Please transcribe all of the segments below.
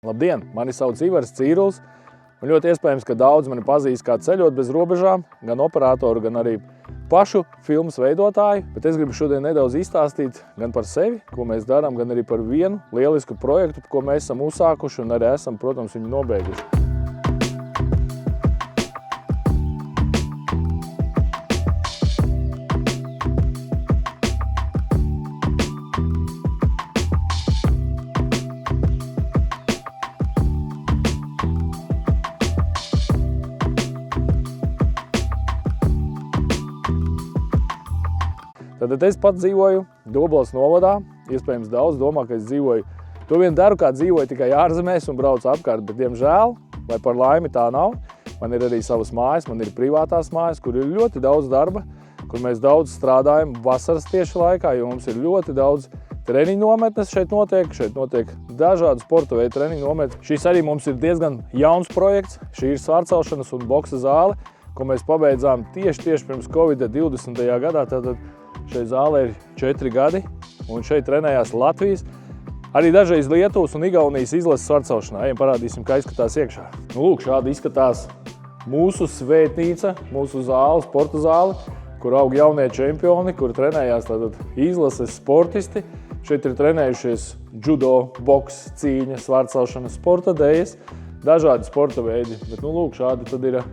Labdien! Mani sauc Ivars Cīruls. Un ļoti iespējams, ka daudz mani pazīst kā ceļot bez robežām, gan operatoru, gan arī pašu filmas veidotāju. Bet es gribu šodien nedaudz izstāstīt gan par sevi, ko mēs darām, gan arī par vienu lielisku projektu, ko mēs esam uzsākuši un arī esam, protams, viņu nobeiguši. Tad es pats dzīvoju Dobeles novadā. Iespējams, daudz domā, ka es dzīvoju. To vien daru, kā dzīvoju tikai ārzemēs un braucu apkārt, bet diemžēl, vai par laimi tā nav. Man ir arī savas mājas, man ir privātās mājas, kur ir ļoti daudz darba, kur mēs daudz strādājam vasaras tieši laikā, jo mums ir ļoti daudz treniņu nometnes šeit notiek dažādu sporta veidu treniņu nometnes. Šis arī mums ir diezgan jauns projekts. Šī ir svārcelšanas un boksa zāle, ko mēs pabeidzām tieši pirms Covid-20. gadā. Tātad šai zālē ir 4 gadi, un šeit trenējās Latvijas, arī dažreiz Lietuvas un Igaunijas izlases svārcelšanā. Ejam parādīsim, kā izskatās iekšā. Lūk, šādi izskatās mūsu svētnīca, mūsu zāle, sporta zāle, kur aug jaunie čempioni, kur trenējās tātad izlases sportisti. Šeit ir trenējušies judo, boks, cīņa, svārcelšana, sporta dējas, dažādi sporta veidi. Bet, lūk, šādi tad ir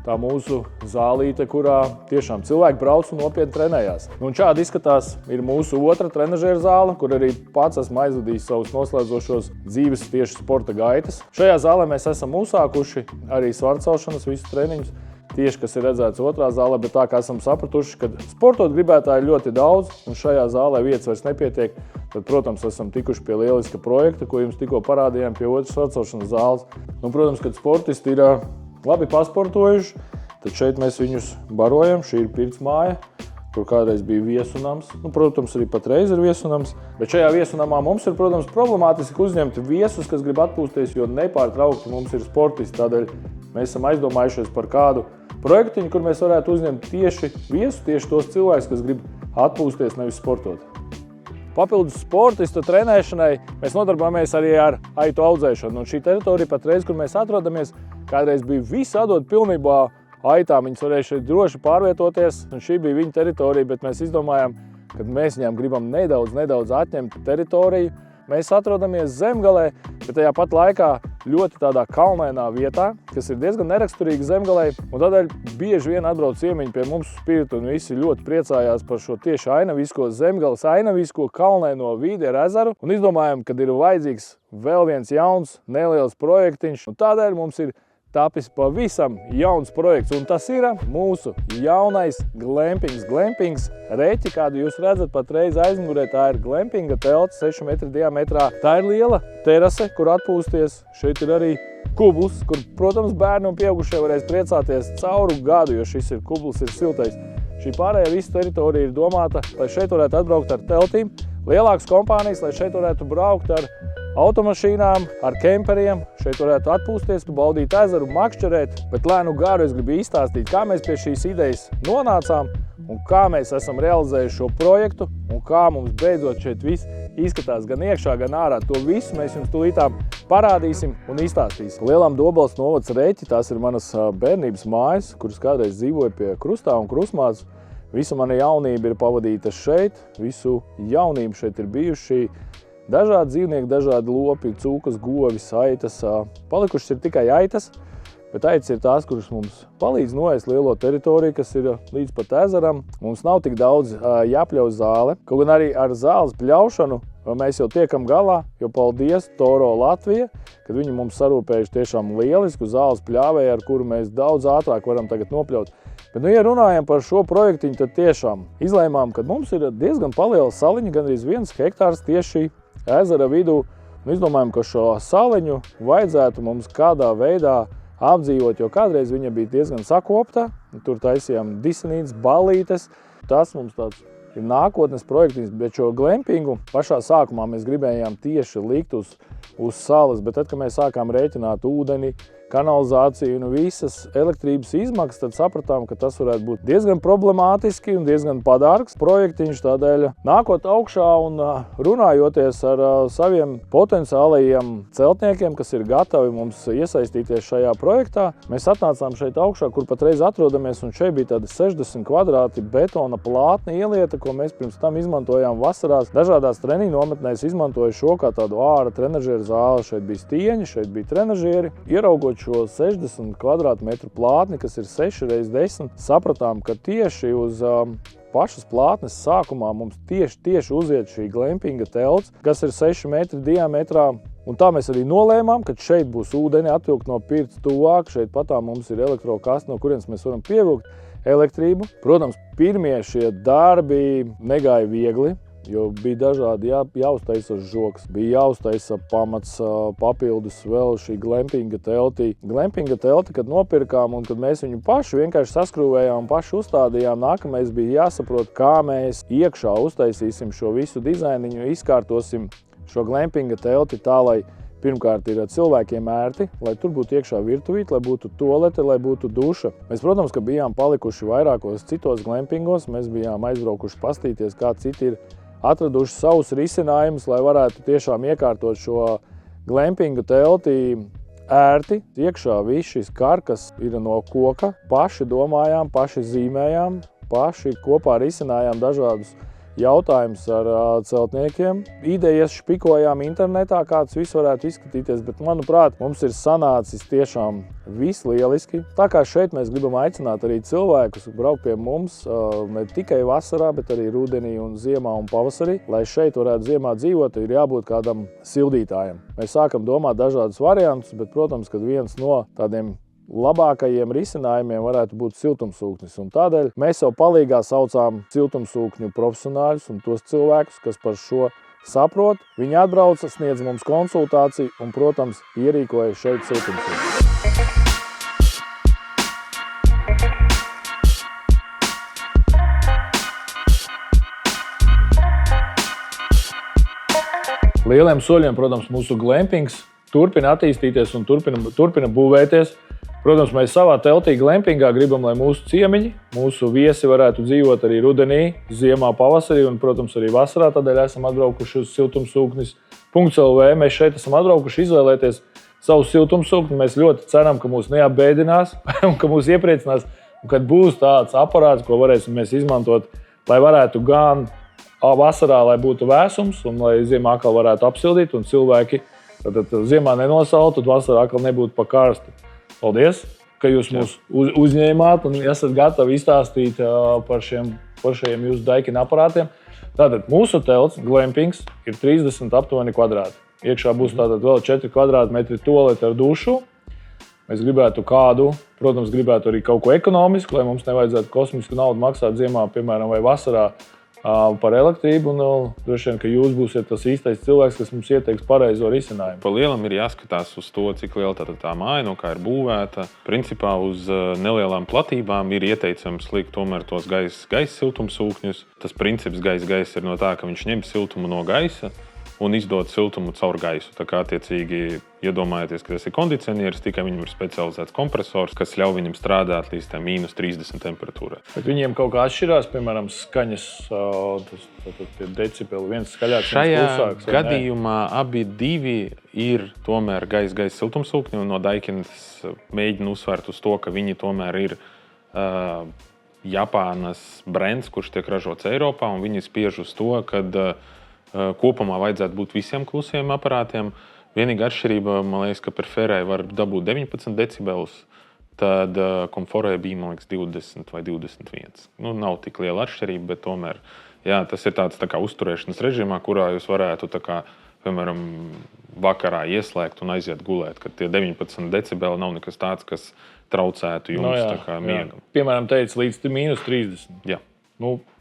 tā mūsu zālīte, kurā tiešām cilvēki brauc un nopietni trenējās. Un šādi izskatās ir mūsu otra trenažera zāle, kur arī pats esmu aizvadījis savus noslēdzošos dzīves tieši sporta gaitas. Šajā zālē mēs esam uzsākuši arī svārcelšanas visus treniņus, tieši kas ir redzēts otrā zālē, bet tā kā esam sapratuši, ka sportot gribētāji ļoti daudz un šajā zālē vietas vairs nepietiek, tad, protams, esam tikuši pie lieliska projekta, ko jums tikko parādījām pie otras svārcelšanas zāles. Un, protams, kad sportisti ir labi pasportojuši, tad šeit mēs viņus barojam. Šī ir pirtsmāja, kur kādreiz bija viesunams. Protams, arī patreiz ir viesunams. Bet šajā viesunamā mums ir, protams, problemātiski uzņemt viesus, kas grib atpūsties, jo nepārtraukti mums ir sportisti. Tādēļ mēs esam aizdomājušies par kādu projektiņu, kur mēs varētu uzņemt tieši viesus, tieši tos cilvēkus, kas grib atpūsties, nevis sportot. Papildus sportistu trenēšanai mēs nodarbojamies arī ar aitu audzēšanu. Un šī teritorija patreiz, kur mēs atrodamies, kādreiz bija viss atdot pilnībā aitām. Viņas varēja šeit droši pārvietoties, un šī bija viņa teritorija, bet mēs izdomājām, ka mēs viņām gribam nedaudz atņemt teritoriju. Mēs atrodamies Zemgalē, bet tajā pat laikā ļoti tādā kalnainā vietā, kas ir diezgan neraksturīga Zemgalē, un tādēļ bieži vien atbrauc ciemiņi pie mums uz Spiritu, un visi ļoti priecājās par šo tieši ainavisko Zemgales ainavisko kalnaino vidi ar ezeru, un izdomājam, ka ir vajadzīgs vēl viens jauns, neliels projektiņš, un tādēļ mums ir tapis pavisam jauns projekts, un tas ir mūsu jaunais glampings reķi, kādu jūs redzat patreiz aizmugurē. Tā ir glampinga telts 6 metru diametrā. Tā ir liela terase, kur atpūsties. Šeit ir arī kubls, kur, protams, bērni un pieaugušie varēs priecāties cauru gadu, jo šis kubls ir siltais. Šī pārējā visa teritorija ir domāta, lai šeit varētu atbraukt ar teltīm, lielākas kompānijas, lai šeit varētu braukt ar automašīnām, ar kemperiem, šeit varētu atpūsties, baudīt ezeru, makšķerēt, bet lēnu garu es gribu izstāstīt, kā mēs pie šīs idejas nonācām un kā mēs esam realizējuši šo projektu un kā mums beidzot šeit viss izskatās gan iekšā, gan ārā. To visu mēs jums tūlītām parādīsim un izstāstīsim. Lielām Dobeles novads reķi, tās ir manas bērnības mājas, kuras kādreiz dzīvoja pie krustā un krustmātes. Visa mana jaunība ir pavadīta šeit, visu jaunību šeit ir bijuši. Dažādi dzīvnieki, dažādi lopi, cūkas, govis, aitas. Palikušas ir tikai aitas, bet aitas ir tās, kuras mums palīdz noēst lielo teritoriju, kas ir līdz pat ezeram. Mums nav tik daudz jāpļauj zāle, kaut gan arī ar zāles pļaušanu mēs jau tiekam galā, jo paldies Toro Latvija, kad viņi mums sarūpējuši tiešām lielisku zāles pļāvēju, ar kuru mēs daudz ātrāk varam tagad nopļaut. Bet, ja runājam par šo projektiņu, tad tiešām izlēmām, ka mums ir diezgan paliela saliņa, gandrīz 1 hektārs tieši ezera vidū. Izdomājam, ka šo saliņu vajadzētu mums kādā veidā apdzīvot, jo kādreiz viņa bija diezgan sakopta. Tur taisījām disenītes, ballītes. Tas mums tāds ir nākotnes projektiņš, bet šo glampingu pašā sākumā mēs gribējām tieši likt uz salas. Bet tad, kad mēs sākām rēķināt ūdeni, kanalizāciju un visas elektrības izmaksas, tad sapratām, ka tas varētu būt diezgan problemātiski un diezgan padārgs projektiņš. Tādēļ nākot augšā un runājoties ar saviem potenciālajiem celtniekiem, kas ir gatavi mums iesaistīties šajā projektā, mēs atnācām šeit augšā, kur patreiz atrodamies, un šeit bija tāda 60 kvadrāti betona plātne ielieta, ko mēs pirms tam izmantojām vasarās. Dažādās treniņu nometnēs izmantoja šo kā tādu āra trenažieru zāli. Šeit bija stieņi, šeit bija trenažieri. Ieraugot šo 60 kvadrātmetru plātni, kas ir 6x10, sapratām, ka tieši uz pašas plātnes sākumā mums tieši uziet šī glampinga telts, kas ir 6 metri diametrā. Un tā mēs arī nolēmām, ka šeit būs ūdeni atvilkt no pirts tuvāk. Šeit patā mums ir elektrokaste, no kurienes mēs varam pievilkt elektrību. Protams, pirmie šie darbi negāja viegli, jo bija dažādi jāuztaisa žoks, bija jāuztaisa pamats, papildus vēl šī glampinga teltī. Glampinga telti, kad nopirkām un kad mēs viņu paši vienkārši saskrūvējām un paši uzstādījām, nākamais bija jāsaprot, kā mēs iekšā uztaisīsim šo visu dizainiņu, izkārtosim šo glampinga telti tā, lai pirmkārt ir cilvēkiem ērti, lai tur būtu iekšā virtuvīte, lai būtu toalete, lai būtu duša. Mēs, protams, ka bijām palikuši vairākos citos glampingos, mēs bijām aizbraukuši pastīties, kā citi ir atraduši savus risinājumus, lai varētu tiešām iekārtot šo glampinga telti ērti. Iekšā viss šis karkas ir no koka, paši domājām, paši zīmējām, paši kopā risinājām dažādus jautājumus ar celtniekiem. Idejas špikojām internetā, kāds viss varētu izskatīties, bet, manuprāt, mums ir sanācis tiešām viss lieliski. Tā kā šeit mēs gribam aicināt arī cilvēkus braukt pie mums ne tikai vasarā, bet arī rudenī un ziemā un pavasarī. Lai šeit varētu ziemā dzīvot, ir jābūt kādam sildītājam. Mēs sākam domāt dažādus variantus, bet, protams, kad viens no tādiem labākajiem risinājumiem varētu būt siltumsūknis. Un tādēļ mēs jau palīgā saucām siltumsūkņu profesionāļus un tos cilvēkus, kas par šo saprot. Viņi atbrauca, sniedz mums konsultāciju un, protams, ierīkoja šeit siltumsūkni. Lieliem soļiem, protams, mūsu glampings turpina attīstīties un turpina būvēties. Protams, mēs savā teltī glampingā gribam, lai mūsu ciemiņi, mūsu viesi varētu dzīvot arī rudenī, ziemā, pavasarī un, protams, arī vasarā. Tādēļ esam atbraukuši uz siltumsūknis.lv. Mēs šeit esam atbraukuši izvēlēties savu siltumsūkni. Mēs ļoti ceram, ka mūs neapbēdinās un ka mūs iepriecinās, un kad būs tāds aparāts, ko varēsim mēs izmantot, lai varētu gan vasarā, lai būtu vēsums un lai ziemā atkal varētu apsildīt un cilvēki tad ziemā nenosalt, tad vasarā atkal nebūtu pa karstu. Paldies, ka jūs mūs uzņēmāt un esat gatavi izstāstīt par šiem jūsu daikina aparātiem. Tātad mūsu telts, glampings, ir 30 aptuveni kvadrāti. Iekšā būs tātad vēl 4 kvadrātmetri toalete ar dušu. Mēs gribētu protams, gribētu arī kaut ko ekonomisku, lai mums nevajadzētu kosmisku naudu maksāt ziemā, piemēram, vai vasarā par elektrību, un droši vien, ka jūs būsiet tas īstais cilvēks, kas mums ieteiks pareizo risinājumu. Pa lielam ir jāskatās uz to, cik liela tā māja, no kā ir būvēta. Principā uz nelielām platībām ir ieteicams likt tomēr tos gaisa siltumsūkņus. Tas princips gaisa ir no tā, ka viņš ņem siltumu no gaisa un izdod siltumu caur gaisu. Tā kā attiecīgi iedomājieties, ka tas ir kondicionieris, tikai viņam ir specializēts kompresors, kas ļauj viņam strādāt līdz -30 temperatūrai. Bet viņiem kaut kā atšķirās, piemēram, skaņas decibeli, viens skaļāks, viens klusāks? Šajā gadījumā abi divi ir tomēr gaisa siltumsūkņi, un no Daikinas mēģina uzsvērt uz to, ka viņi tomēr ir Japānas brands, kurš tiek ražots Eiropā, un viņi spiež uz to, ka kopumā vajadzētu būt visiem klusiem aparātiem. Vienīgā atšķirība, man liekas, ka Perferai var dabūt 19 decibelus, tad Komfortai bija, man liekas, 20 vai 21. Nav tik liela atšķirība, bet tomēr tas ir tāds tā kā uzturēšanas režīmā, kurā jūs varētu, tā kā, piemēram, vakarā ieslēgt un aiziet gulēt, kad tie 19 decibeli nav nekas tāds, kas traucētu jums miegam. Piemēram, teica līdz -30. Jā.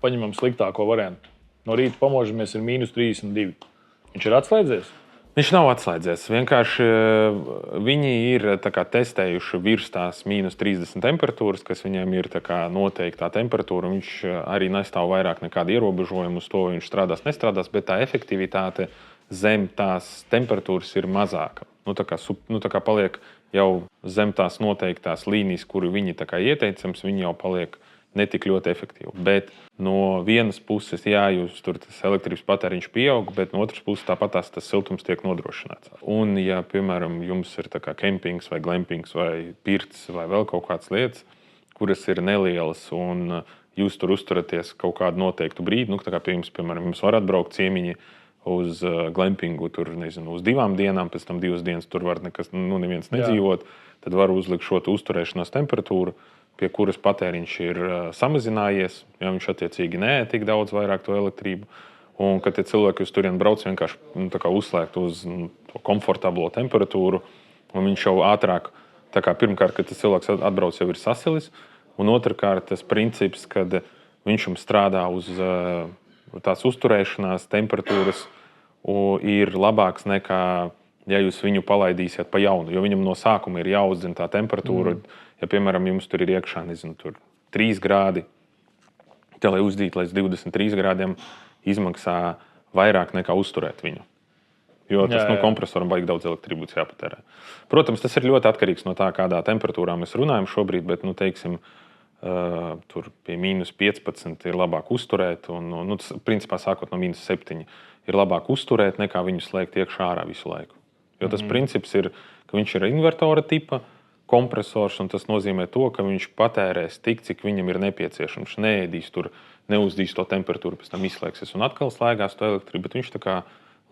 Paņemam sliktāko variantu. No rīta pamožamies ir -32. Viņš ir atslēdzies? Viņš nav atslēdzies. Vienkārši viņi ir testējuši virs tās -30 temperatūras, kas viņiem ir noteiktā temperatūra. Viņš arī nestāv vairāk nekāda ierobežojuma uz to, viņš strādās, nestrādās, bet tā efektivitāte zem tās temperatūras ir mazāka. tā kā paliek jau zem tās noteiktās līnijas, kuru viņi tā kā ieteicams, viņi jau paliek netik ļoti efektīvi. Bet no vienas puses, jā, jūs tur tas elektrības patēriņš pieaug, bet no otras puses tāpat tas siltums tiek nodrošināts. Un, ja, piemēram, jums ir tā kā kempings vai glampings vai pirts vai vēl kaut kādas lietas, kuras ir nelielas un jūs tur uzturaties kaut kādu noteiktu brīdi, tā kā piemēram, jums var atbraukt ciemiņi uz glampingu, tur, nezinu, uz 2 dienām, pēc tam 2 dienas tur var neviens nedzīvot, tad var uzlikt šo uzturēšanās temperatūru, pie kuras patēriņš ir samazinājies, ja viņš attiecīgi neēd tik daudz vairāk to elektrību. Un, kad tie cilvēki uz turieni brauc vienkārši tā kā uzslēgt uz to komfortablo temperatūru, un viņš jau ātrāk, tā kā pirmkārt, kad tas cilvēks atbrauc, jau ir sasilis, un otrkārt tas princips, kad viņš jums strādā uz tās uzturēšanās temperatūras, ir labāks nekā, ja jūs viņu palaidīsiet pa jaunu, jo viņam no sākuma ir jāuzzina tā temperatūra. Ja, piemēram, jums tur ir iekšā, nezinu, tur 3 grādi, tad, lai uzdītu līdz 23 grādiem, izmaksā vairāk nekā uzturēt viņu. Jo tas kompresoram baigi daudz elektrības jāpatērē. Protams, tas ir ļoti atkarīgs no tā, kādā temperatūrā mēs runājam šobrīd, bet, teiksim, tur pie -15 ir labāk uzturēt, un principā sākot no -7 ir labāk uzturēt, nekā viņu slēgt iekšā ārā visu laiku. Jo tas princips ir, ka viņš ir invertora tipa kompresors, un tas nozīmē to, ka viņš patērēs tik, cik viņam ir nepieciešams. Neēdīs tur, neuzdīs to temperatūru, pēc tam izslēgsies un atkal slēgās to elektrību, bet viņš tā kā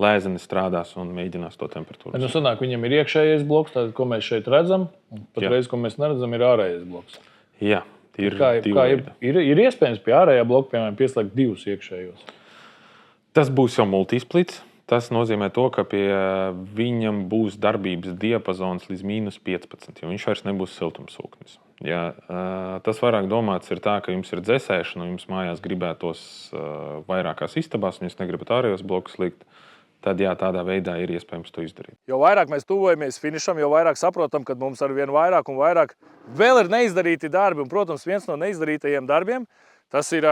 lēzeni strādās un mēģinās to temperatūru. Sanāk, viņam ir iekšējais bloks, tātad, ko mēs šeit redzam, un patreiz, ko mēs neredzam, ir ārējais bloks. Jā, ir ir iespējams pie ārējā bloka, piemēram, pieslēgt 2 iekšējos? Tas būs jau multisplits. Tas nozīmē to, ka pie viņam būs darbības diapazons līdz -15, jo viņš vairs nebūs siltumsūknis. Ja, tas vairāk domāts ir tā, ka jums ir dzēsēšana, un jums mājās gribētos vairākās istabās, un jūs negribat ārējos blokus likt, tad jā, tādā veidā ir iespējams to izdarīt. Jo vairāk mēs tuvojamies finišam, jo vairāk saprotam, ka mums ar vien vairāk un vairāk vēl ir neizdarīti darbi. Un, protams, viens no neizdarītajiem darbiem, tas ir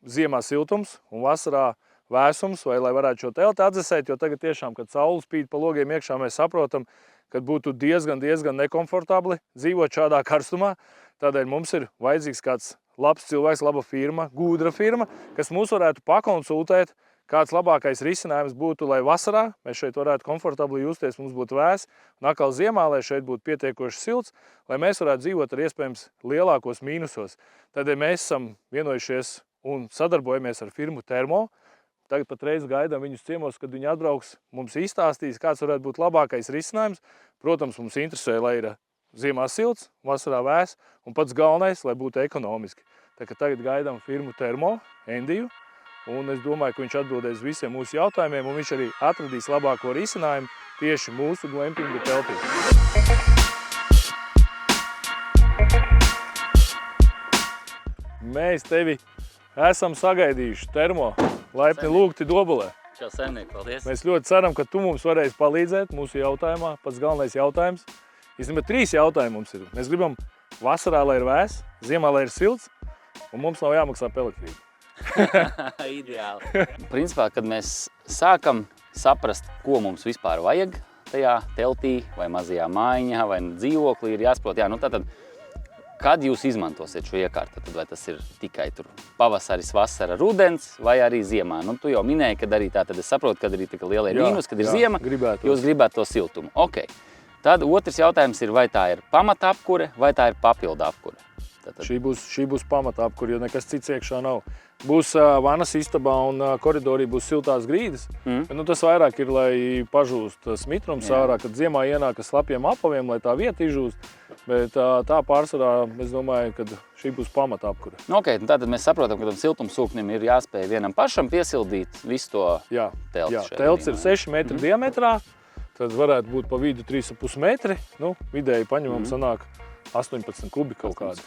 ziemā siltums un vasarā vēsums, vai lai varētu šo telti atdzesēt, jo tagad tiešām, kad saule spīd pa logiem iekšā, mēs saprotam, ka būtu diezgan nekomfortabli dzīvot šādā karstumā. Tādēļ mums ir vajadzīgs kāds labs cilvēks, laba firma, gudra firma, kas mūs varētu pakonsultēt, kāds labākais risinājums būtu, lai vasarā mēs šeit varētu komfortabli justies, mums būtu vēss, un atkal ziemā, lai šeit būtu pietiekoši silts, lai mēs varētu dzīvot ar iespējams lielākos mīnusos. Tādēļ mēs esam vienojušies un sadarbojamies ar firmu Termo. Tagad patreiz gaidām viņus ciemos, kad viņi atbrauks, mums izstāstīs, kāds varētu būt labākais risinājums. Protams, mums interesē, lai ir ziemā silts, vasarā vēss, un pats galvenais, lai būtu ekonomiski. Tā kā tagad gaidām firmu Termo, Endiju, un es domāju, ka viņš atbildēs visiem mūsu jautājumiem, un viņš arī atradīs labāko risinājumu tieši mūsu glampinga teltī. Mēs tevi esam sagaidījuši, Termo. Laipni lūgti Dobulē. Čau, saimnieki, paldies. Mēs ļoti ceram, ka tu mums varēsi palīdzēt mūsu jautājumā. Pats galvenais jautājums. Īstenībā 3 jautājumi mums ir. Mēs gribam vasarā, lai ir vēss, ziemā, lai ir silts, un mums nav jāmaksā par elektrību. Ideāli. Principā, kad mēs sākam saprast, ko mums vispār vajag tajā teltī vai mazajā mājiņā vai dzīvoklī, ir jāsaprot, tātad, kad jūs izmantosiet šo iekārtu, tad vai tas ir tikai tur pavasaris, vasara, rudens vai arī ziemā? Tu jau minēji, kad arī tātad es saprotu, kad arī tik lielie mīnus, kad ir ziema, jūs gribētu to siltumu. Ok. Tad otrs jautājums ir, vai tā ir pamata apkure vai tā ir papildu apkure? Šī būs pamata apkure, jo nekas cits iekšā nav. Būs vanas istabā un koridorī būs siltās grīdas. Bet, tas vairāk ir, lai pažūst smitrums ārā, kad ziemā ienāk ar slapjiem apaviem, lai tā vieta izžūst. Bet tā pārsvarā, es domāju, ka šī būs pamata apkure. Ok, tātad mēs saprotam, ka tam siltumsūknim ir jāspēj vienam pašam piesildīt visu to telti. Jā, telts ir 6 metri diametrā, tad varētu būt pa vidu 3,5 metri. Vidēji paņemam sanāk 18 kubi kaut kāds.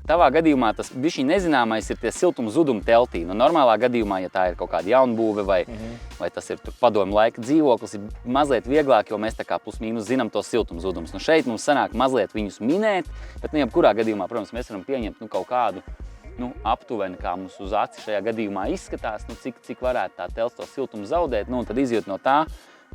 Tavā gadījumā tas bišķi nezināmais ir tie siltuma zudumi teltī. Normālā gadījumā, ja tā ir kaut kāda jaunbūve vai tas ir padomu laika dzīvoklis, ir mazliet vieglāk, jo mēs tā kā plus mīnus zinām tos siltuma zudumus. Šeit mums sanāk mazliet viņus minēt, bet jebkurā gadījumā, protams, mēs varam pieņemt kaut kādu aptuveni, kā mums uz aci šajā gadījumā izskatās, cik varētu tā telts to siltumu zaudēt, un tad izjūt no tā,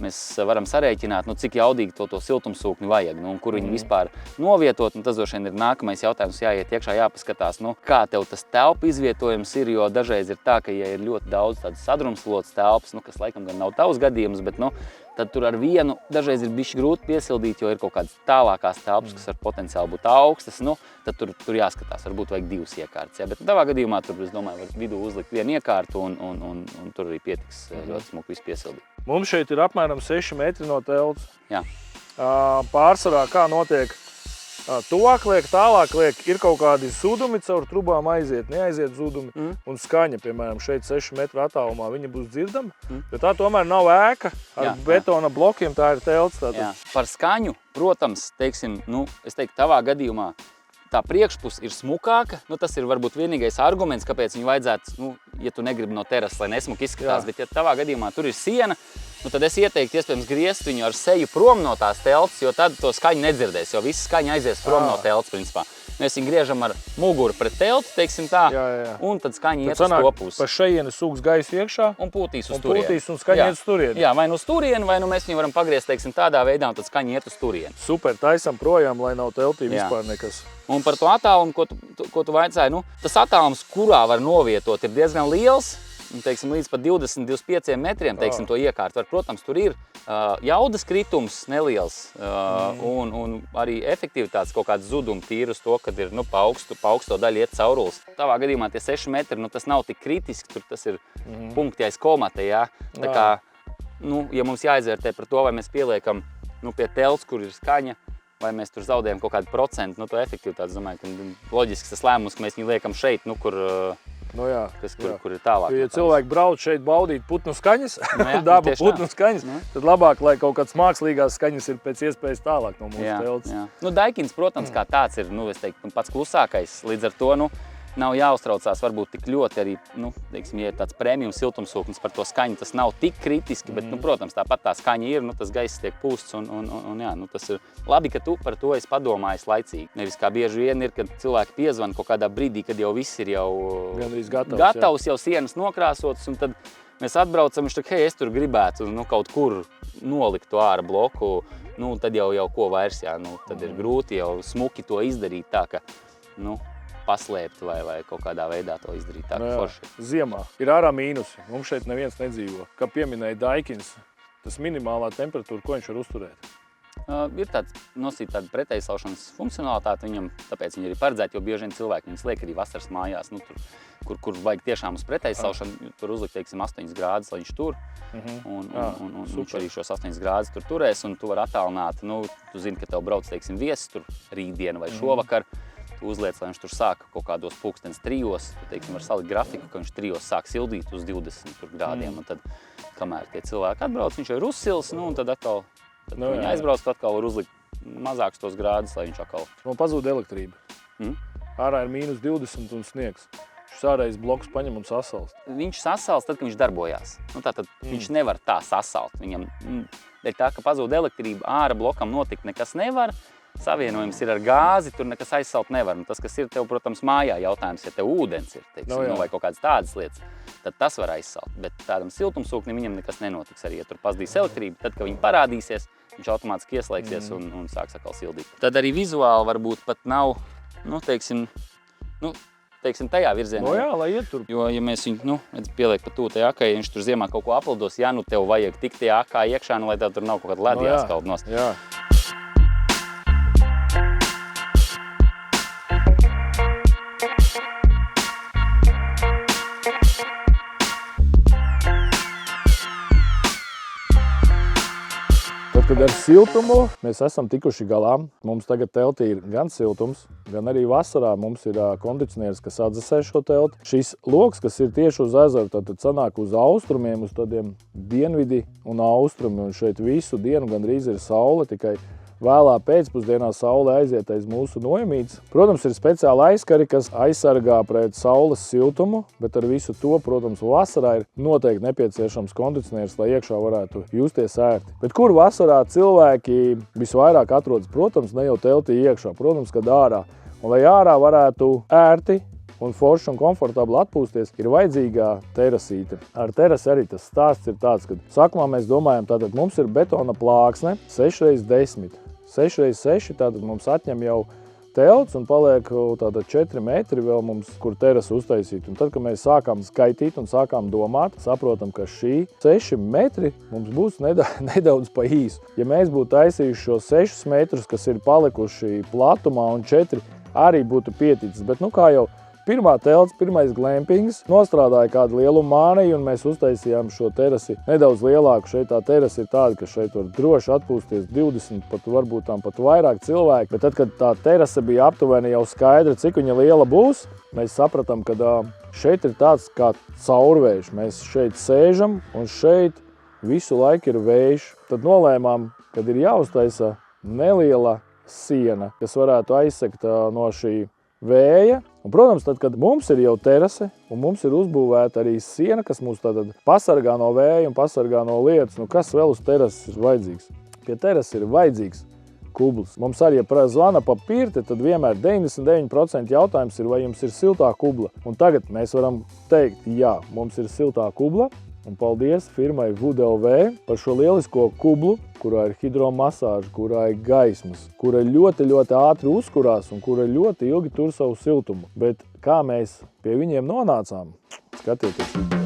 mēs varam sarēķināt, cik jaudīgi to siltumsūkni vajag, un kur viņi vispār novietot. Tas droši vien ir nākamais jautājums, jāiet iekšā, jāpaskatās, kā tev tas telpu izvietojums ir, jo dažreiz ir tā, ka, ja ir ļoti daudz tādas sadrumstalotas telpas, kas laikam gan nav tavs gadījums, bet tad tur ar vienu dažreiz ir bišķi grūti piesildīt, jo ir kaut kādas tālākās telpas, kas var potenciāli būt augstas, tad tur jāskatās, varbūt vajag 2 iekārtas. Ja? Bet tavā gadījumā tur, es domāju, var vidū uzlikt 1 iekārtu un tur arī pietiks ļoti smuki visu piesildīt. Mums šeit ir apmēram 6 metri no telts. Jā. Pārsvarā kā notiek? Tuvāk liek, tālāk liek, ir kaut kādi zudumi caur trubām aiziet, neaiziet zudumi. Un skaņa, piemēram, šeit 6 metru attālumā, viņa būs dzirdama, jo tā tomēr nav ēka ar betona blokiem, tā ir telts. Jā. Par skaņu, protams, teiksim, es teiktu, tavā gadījumā tā priekšpuse ir smukāka. Tas ir varbūt vienīgais arguments, kāpēc viņu vajadzētu, ja tu negribi no terases, lai nesmuki izskatās, bet ja tavā gadījumā tur ir siena, tad es ieteiktu iespējams griezt viņu ar seju prom no tās telts, jo tad to skaņu nedzirdēs, jo visa skaņa aizies prom no telts, principā. Mēs viņu griežam ar muguru pret telti, teiksim tā, un tad skaņa iet uz to pusi. Pa šejieni sūks gaisu iekšā un pūtīs uz turieni. Pūtīs un skaņa iet uz turieni. Jā, vai uz turieni, vai mēs viņu varam pagriezt, teiksim, tādā veidā, un tad skaņa iet uz turieni. Super, taisam projām, lai nav teltī vispār nekas. Un par to attālumu, ko tu vajadzēji, tas attālums, kurā var novietot, ir diezgan liels. Teiksim, līdz pat 20-25 metriem, teiksim, to iekārt var. Protams, tur ir jaudas kritums neliels un arī efektivitātes kaut kāds zudumi tīri uz to, kad ir pa augsto daļu iet caurulis. Tavā gadījumā tie 6 metri, tas nav tik kritiski, tur tas ir punkti aiz komata, jā. Tā kā, ja mums jāizvērtē par to, vai mēs pieliekam pie telts, kur ir skaņa, vai mēs tur zaudējam kaut kādu procentu, to efektivitāti, es domāju, ka loģisks tas lēmums, ka mēs viņu liekam šeit, kur ir tālāk. Ja cilvēki brauc šeit baudīt putnu skaņas, daba putnu skaņas, tad labāk, lai kaut kāds mākslīgās skaņas ir pēc iespējas tālāk no mūsu telts. Daikins, protams, kā tāds ir, es teiktu, pats klusākais, līdz ar to, nav jāuztraucās varbūt tik ļoti arī, teiksim, ja ir tāds premium siltumsūknis par to skaņu, tas nav tik kritiski, bet, protams, tāpat tā skaņa ir, tas gaiss tiek pūsts un jā, tas ir labi, ka tu par to esi padomājis laicīgi. Nevis kā bieži vien ir, kad cilvēki piezvan kaut kādā brīdī, kad jau viss ir jau gatavs, jau sienas nokrāsotas, un tad mēs atbraucam, viņš tā, es tur gribētu kaut kur nolikt to āra bloku, tad jau ko vairs, jā, tad ir grūti jau smuki to izdarīt tā, ka, paslēpt vai kaut kādā veidā to izdarīt tā, ka forši. Ziemā ir ārā mīnusi. Mums šeit neviens nedzīvo. Kā pieminēja Daikins, tas minimālā temperatūra, ko viņš var uzturēt? Ir tāda pretējsalšanas funkcionalitāte viņam, tāpēc viņi ir paredzēti, jo bieži vien cilvēki viņas liek arī vasaras mājās, kur vajag tiešām uz pretējsalšanu, tur uzlikt, teiksim, 8 grādus, lai viņš tur, un viņš arī šos 8 grādus tur turēs, un tu var attālināt, tu zini, ka tev brauc, teiksim, viesis tur rītdienu vai šovakar, tu uzliec, lai viņš tur sāka kaut kādos pulkstens 3, tu, teiksim, var salikt grafiku, ka viņš 3 sāk sildīt uz 20 grādiem, un tad, kamēr tie cilvēki atbrauc, viņš jau ir uzsils, un tad atkal, viņi aizbrauc, tad atkal var uzlikt mazākus tos grādus, lai viņš atkal... Man pazūd elektrība. Ārā ir -20 un sniegs. Šis ārējais bloks paņem un sasalst. Viņš sasalst tad, kad viņš darbojās. Tātad viņš nevar tā sasalt. Viņam ir tā, ka pazūd elektrība, āra blokam notikt nekas nevar, savienojums ir ar gāzi, tur nekas aizsalt nevar. Tas, kas ir tev, protams, mājā jautājums, ja tev ūdens ir, teiksim, vai kaut kādas tādas lietas, tad tas var aizsalt. Bet tādam siltumsūknim viņam nekas nenotiks arī, ja tur pazudīs elektrība. Tad, kad viņi parādīsies, viņš automātiski ieslēgsies un sāks atkal sildīt. Tad arī vizuāli varbūt pat nav, teiksim, tajā virzienā. Jā, lai iet tur. Jo, ja mēs viņu, pieliek pa tū tajā akai, viņš tur ziemā kaut ko apldos, tev vajag tikt tajā akā iekšā, lai tev tur nav kaut kāda ledi jāskald nost. Jā. Kad ar siltumu mēs esam tikuši galā. Mums tagad teltī ir gan siltums, gan arī vasarā mums ir kondicionieris, kas atdzesē šo telti. Šis loks, kas ir tieši uz ezeru, tad sanāk uz austrumiem, uz tādiem dienvidi un austrumi. Un šeit visu dienu gandrīz ir saule, tikai vēlā pēcpusdienā saule aiziet aiz mūsu nojamītes. Protams, ir speciāli aizkari, kas aizsargā pret saules siltumu, bet ar visu to, protams, vasarā ir noteikti nepieciešams kondicionieris, lai iekšā varētu justies ērti. Bet kur vasarā cilvēki visvairāk atrodas? Protams, ne jau teltī iekšā, protams, kad ārā. Un lai ārā varētu ērti un forši un komfortabli atpūsties, ir vajadzīgā terasīte. Ar terasi arī tas stāsts ir tāds, ka sākumā mēs domājam, tātad mums ir betona plāksne 6x10. 6x6, tātad mums atņem jau telts un paliek tātad 4 metri vēl mums, kur terasu uztaisīt. Un tad, kad mēs sākām skaitīt un sākām domāt, saprotam, ka šī 6 metri mums būs nedaudz pa īsu. Ja mēs būtu taisījuši šo 6 metrus, kas ir palikuši platumā un 4, arī būtu pieticis. Bet, kā jau pirmā telts, pirmais glampings, nostrādāja kādu lielu māniju un mēs uztaisījām šo terasi nedaudz lielāku. Šeit tā terasa ir tāda, ka šeit var droši atpūsties 20, varbūt pat vairāk cilvēki. Bet tad, kad tā terasa bija aptuveni jau skaidra, cik viņa liela būs, mēs sapratām, ka šeit ir tāds kā caurvējš. Mēs šeit sēžam un šeit visu laiku ir vējš. Tad nolēmām, kad ir jāuztaisa neliela siena, kas varētu aizsegt no šī vēja. Un, protams, tad, kad mums ir jau terase un mums ir uzbūvēta arī siena, kas mūs tātad pasargā no vēja un pasargā no lietas, kas vēl uz terases ir vajadzīgs? Pie terases ir vajadzīgs kublis. Mums arī, ja zvana pa pirti, tad vienmēr 99% jautājums ir, vai jums ir siltā kubla. Un tagad mēs varam teikt, jā, mums ir siltā kubla. Un paldies firmai Wood LV par šo lielisko kublu, kurā ir hidromasāža, kurā ir gaismas, kura ļoti, ļoti ātri uzkurās un kura ļoti ilgi tur savu siltumu. Bet kā mēs pie viņiem nonācām? Skatieties video.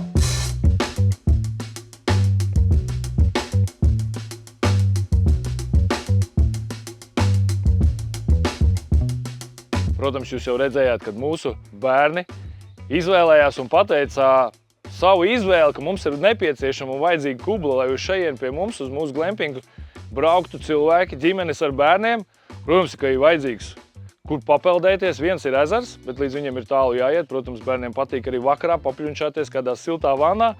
Protams, jūs jau redzējāt, kad mūsu bērni izvēlējās un pateica savu izvēli, ka mums ir nepieciešama un vajadzīga kubla, lai uz šeit pie mums, uz mūsu glampingu, brauktu cilvēki, ģimenes ar bērniem. Protams, ka ir vajadzīgs, kur papeldēties. Viens ir ezers, bet līdz viņam ir tālu jāiet. Protams, bērniem patīk arī vakarā papļunčāties kādā siltā vannā.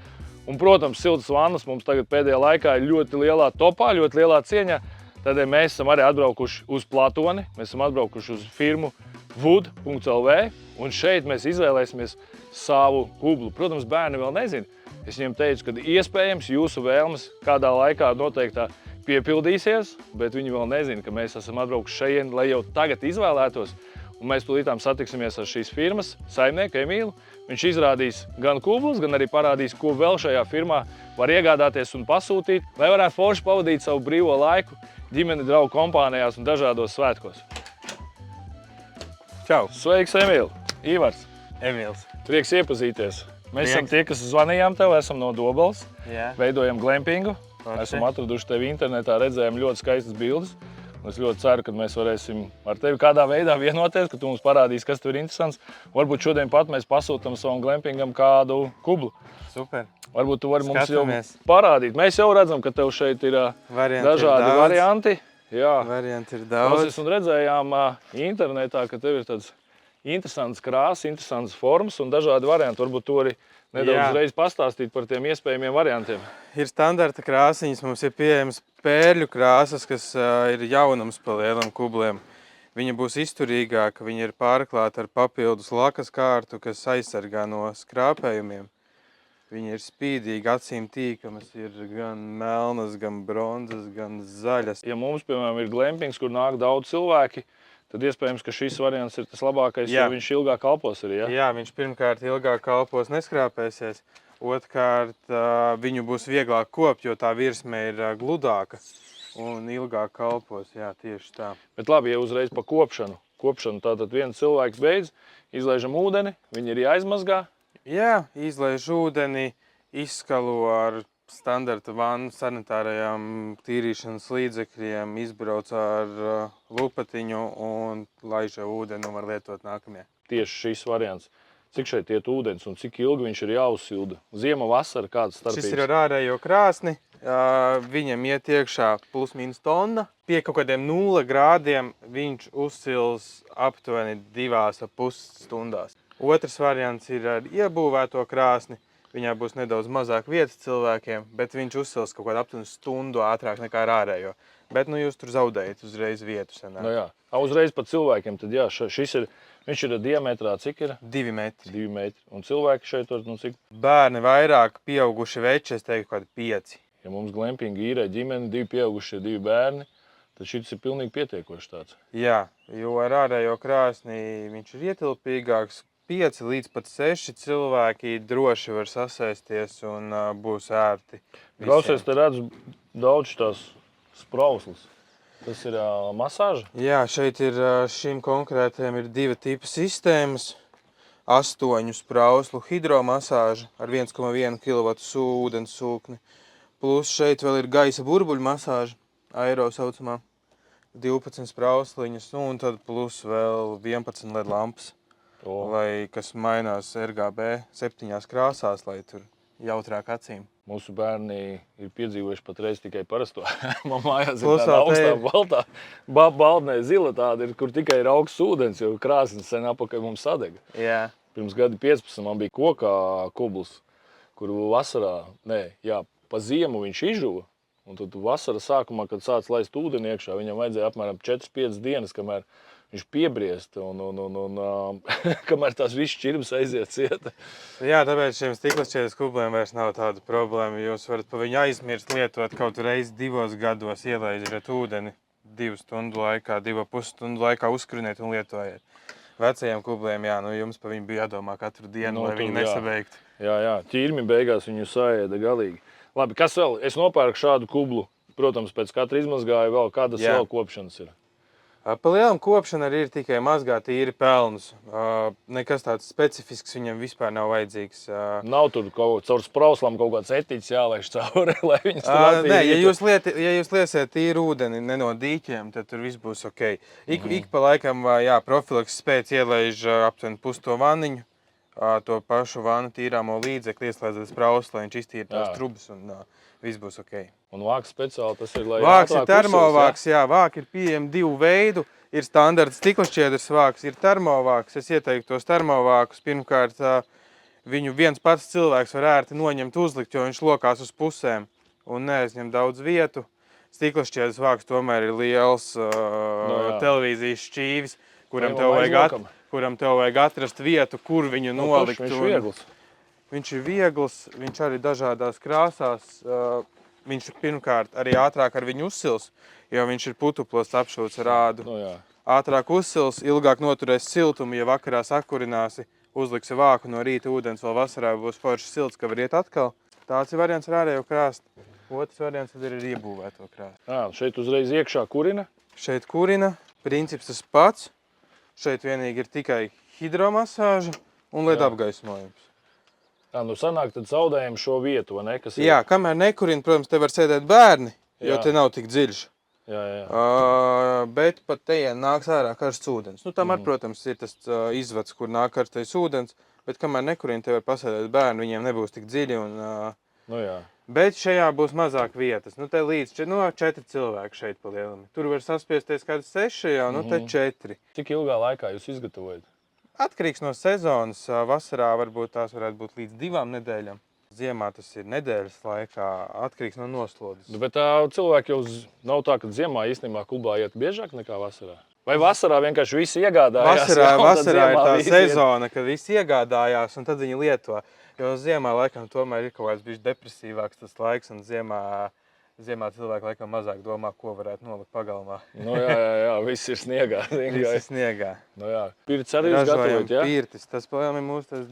Un, protams, siltas vannas mums tagad pēdējā laikā ir ļoti lielā topā, ļoti lielā cieņā. Tādēļ mēs esam arī atbraukuši uz Platoni, mēs esam atbraukuši uz firmu Wood.lv, un šeit mēs izvēlēsimies savu kublu. Protams, bērni vēl nezina. Es viņiem teicu, ka iespējams jūsu vēlmes kādā laikā noteiktā piepildīsies, bet viņi vēl nezina, ka mēs esam atbraukuši šeit, lai jau tagad izvēlētos. Un mēs tūlītām satiksimies ar šīs firmas saimnieku Emīlu. Viņš izrādīs gan kublus, gan arī parādīs, ko vēl šajā firmā var iegādāties un pasūtīt, lai varētu forši pavadīt savu brīvo laiku ģimeni, draugu kompānijās un dažādos svētkos. Čau! Sveiks, Emīl! Ivars! Emīls. Prieks iepazīties. Mēs esam tie, kas zvanījām tev, esam no Dobeles, veidojam glampingu. Esam atraduši tevi internetā, redzējām ļoti skaistas bildes. Es ļoti ceru, ka mēs varēsim ar tevi kādā veidā vienoties, ka tu mums parādīsi, kas tur ir interesants. Varbūt šodien pat mēs pasūtam savam glampingam kādu kublu. Super. Varbūt tu vari mums jau parādīt. Mēs jau redzam, ka tev šeit ir dažādi varianti. Jā. Varianti ir daudz. Mēs redzējām internetā, ka tev ir tāds interesants krāsas, interesants formas un dažādi varianti. Varbūt tu arī nedaudz reiz pastāstīt par tiem iespējamiem variantiem. Ir standarta krāsiņas, mums ir pieejams pērļu krāsas, kas ir jaunums pa lielam kubliem. Viņa būs izturīgāka, viņa ir pārklāta ar papildus lakas kārtu, kas aizsargā no skrāpējumiem. Viņa ir spīdīga, acīm tīkamas, ir gan melnas, gan bronzas, gan zaļas. Ja mums, piemēram, ir glampings, kur nāk daudz cilvēki, tad iespējams, ka šis variants ir tas labākais, jo viņš ilgāk kalpos arī, ja? Jā, viņš pirmkārt ilgāk kalpos, neskrāpēsies. Otrkārt, viņu būs vieglāk kopt, jo tā virsme ir gludāka un ilgāk kalpos, jā, tieši tā. Bet labi, ja uzreiz pa kopšanu. Tātad viens cilvēks beidz, izlaižam ūdeni, viņi ir jāizmazgā. Jā, izlaiž ūdeni, izskalo ar standarta vannu sanitārajām tīrīšanas līdzekļiem, izbrauc ar lupatiņu un laiža ūdeni un var lietot nākamie. Tieši šis variants. Cik šeit iet ūdens un cik ilgi viņš ir jāuzsilda? Ziema, vasara, kādas starpības? Šis ir ar ārējo krāsni. Viņam iet iekšā plus-mínus tonna. Pie kaut kādiem 0 grādiem viņš uzsils aptuveni 2,5 stundās. Otrs variants ir ar iebūvēto krāsni. Viņā būs nedaudz mazāk vietas cilvēkiem, bet viņš uzsils kaut kādu aptuveni stundu ātrāk nekā ar ārējo. Bet jūs tur zaudējat uzreiz vietu senāk. Nu jā, uzreiz pa cilvēkiem, tad jā, viņš ir diametrā, cik ir? 2 metri. 2 metri. Un cilvēki šeit var, cik? Bērni vairāk, pieauguši veči, es teiktu, kādi 5. Ja mums glampinga īrē ģimeni, 2 pieaugušie, 2 bērni, tad šis ir pilnīgi pietiekoši tāds. Jā, jo ar ārējo krāsni viņš ir ietilpīgāks, 5 līdz pat 6 cilvēki droši var sasēsties un būs ērti. Klausies, te redzu daudz tās sprauslas. Tas ir masāža? Jā, šeit ir šim konkrētajam ir 2 tipa sistēmas. 8 sprauslu hidromasāža ar 1,1 kW ūdens sūkni. Plus šeit vēl ir gaisa burbuļu masāža, aero saucamā. 12 sprausliņas, un tad plus vēl 11 LED lampas, kas mainās RGB 7 krāsās, lai tur jautrāk acīm. Mūsu bērni ir piedzīvojuši patreiz tikai parasto. Man mājās ir tāda augstā baltā, baltnē zila tāda ir, kur tikai ir augsts ūdens, jo krāsnes sen apakaļ mums sadega. Jā. Pirms gadi 15 man bija kokā kubls, kur vasarā, pa ziemu viņš izžuva. Un tad vasara sākumā, kad sāc laist ūdeni iekšā, viņam vajadzēja apmēram 4-5 dienas, kamēr viņš piebriest un kamēr tās visas šķirbas aiziet cieta. Jā, tāpēc šiem stiklašķiedes kubliem vairs nav tāda problēma. Jūs varat pa viņu aizmirst lietot kaut reizi 2 gados, ielaižat ūdeni 2 stundu laikā, 2,5 stundu laikā uzkriniet un lietojiet. Vecajiem kubliem, jums pa viņu bija jādomā katru dienu, lai viņi nesabeigtu. Jā, ķirmi beigās viņu saēda galīgi. Labi, kas vēl? Es nopērku šādu kublu. Protams, pēc katra izmazgāju vēl kādas vēl kopšanas ir. Pa lielam kopšana arī ir tikai mazgāt īri pelnus. Nekas tāds specifisks viņam vispār nav vajadzīgs. Nav tur caur sprauslām kaut kāds etiķis jālaiž cauri, lai viņas tur attīrītu. Nē, ja jūs liesiet tīru ūdeni ne no dīķiem, tad tur viss būs ok. Ik pa laikam, profilakses pēc ielaiž aptuveni pusto vanniņu. To pašu vannu tīrāmo līdzekli ieslēdzat sprauslu, lai viņš iztīra tās trubas un viss būs ok. Un vāks speciāli tas ir, lai vāks ir termovāks, vāki ir pieejami 2 veidu. Ir standarta stiklašķiedras vāks, ir termovāks. Es ieteiktu tos termovākus. Pirmkārt, viņu viens pats cilvēks var ērti noņemt, uzlikt, jo viņš lokās uz pusēm un neaizņem daudz vietu. Stiklašķiedras vāks tomēr ir liels televīzijas šķīvis, kuram tev vajag atrast vietu, kur viņu nolikt. Viņš ir viegls. Viņš ir viegls, viņš arī dažādās krāsās. Viņš pirmkārt arī ātrāk ar viņu uzsils, jo viņš ir putuplosts apšūts ar ādu. Ātrāk uzsils, ilgāk noturēs siltumu, ja vakarā sakurināsi, uzliksi vāku no rīta ūdens, vēl vasarā būs forši silts, ka var iet atkal. Tāds ir variants ar ārējo krāstu. Otrs variants tad ir iebūvēto krāstu. Šeit uzreiz iekšā kurina? Šeit kurina, princips tas pats. Šeit vienīgi ir tikai hidromasāža un LED apgaismojums. Sanāk tad zaudējam šo vietu, vai ne? Jā, kamēr nekurina, protams, te var sēdēt bērni, jo te nav tik dziļš. Bet pat te nāks ārā karsts ūdens. Tomēr, protams, ir tas izvads, kur nāk karstais ūdens, bet kamēr nekurina, te var pasēdēt bērni, viņiem nebūs tik dziļi. Bet šajā būs mazāk vietas. Te līdz 4 cilvēki šeit pa lielam. Tur var saspiesties kādi 6, te 4. Cik ilgā laikā jūs izgatavojat? Atkarīgs no sezonas. Vasarā varbūt tās varētu būt līdz 2 nedēļām. Ziemā tas ir nedēļas laikā, atkarīgs no noslodes. Bet cilvēki jau nav tā, ka ziemā īstenībā klubā iet biežāk nekā vasarā? Vai vasarā vienkārši visi iegādājās? Vasarā ir tā sezona, kad visi iegādājās un tad viņi lieto. Jo ziemā laikam tomēr ir kaut kāds bijis depresīvāks tas laiks, un ziemā cilvēki laikam mazāk domā, ko varētu nolikt pagalmā. Jā, viss ir sniegā. Viss ir sniegā. Pirtis arī jūs gatavojat, jā? Pirtis. Tas palēm ir mūsu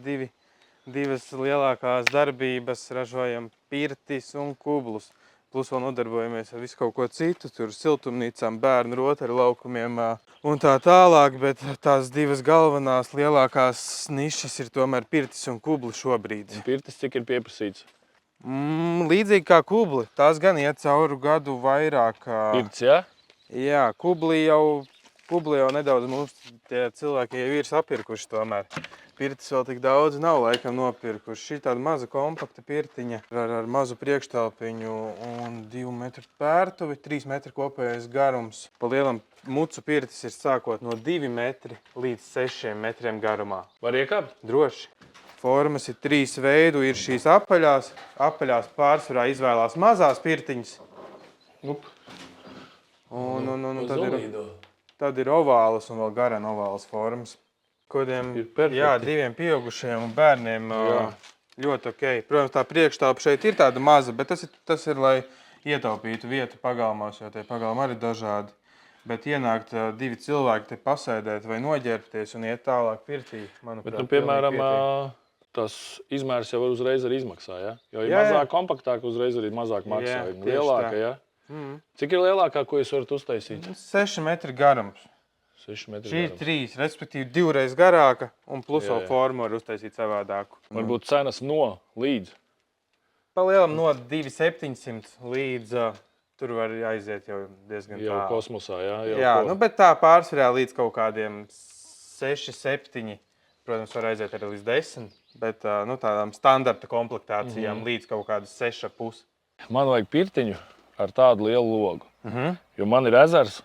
divas lielākās darbības. Ražojam pirtis un kublus. Plus vēl nodarbojamies ar visu kaut ko citu, tur siltumnīcām, bērnu rotaru laukumiem un tā tālāk, bet tās 2 galvenās lielākās nišas ir tomēr pirtis un kubli šobrīd. Un pirtis cik ir pieprasīts? Līdzīgi kā kubli, tās gan iet cauru gadu vairāk. Pirtis, jā? Jā, kubli jau nedaudz mums tie cilvēki jau ir sapirkuši tomēr. Pirtis vēl tik daudz nav laikam nopirkuši. Šī tāda maza kompakta pirtiņa ar mazu priekštelpiņu un 2 metru pērtuvi, 3 metru kopējais garums. Pa lielam mucu pirtis ir sākot no 2 metri līdz 6 metriem garumā. Var iekāpt? Droši. Formas ir 3 veidu, ir šīs apaļās. Apaļās pārsvarā izvēlās mazās pirtiņas. Tad ir ovālas un vēl garena ovālas formas. Kodiem 2 pieaugušajiem un bērniem ļoti ok. Protams, tā priekštāpa šeit ir tāda maza, bet tas ir lai ietaupītu vietu pagalmās, jo tie pagalmi arī dažādi. Bet ienākt 2 cilvēki te pasēdēt vai noģērbties un iet tālāk pirtī, manuprāt, Bet, piemēram, pilnīgi tas izmērs jau uzreiz arī izmaksā, ja? Jo ir Jā, jā. mazāk kompaktāka, uzreiz arī mazāk maksā. Jā, tieši Lielāka, tā. ja? Cik ir lielākā, ko jūs varat uztaisīt? pietiek. 6 metri garums. 6 metri Šī ir garums. 3, respektīvi 2 reizes garāka un plus Jā, vēl jā. formu var uztaisīt savādāku. Varbūt cenas no līdz. Palielam no 2700 līdz tur var aiziet jau diezgan Jau tālu. kosmosā, ja? Jau Jā, ko. nu, bet tā pārsvarā līdz kaut kādiem 6, 7, protams, var aiziet arī līdz 10, bet nu, tādām standarta komplektācijām līdz kaut kādas 6,5. Man vajag pirtiņu ar tādu lielu logu. Jo man ir ezers,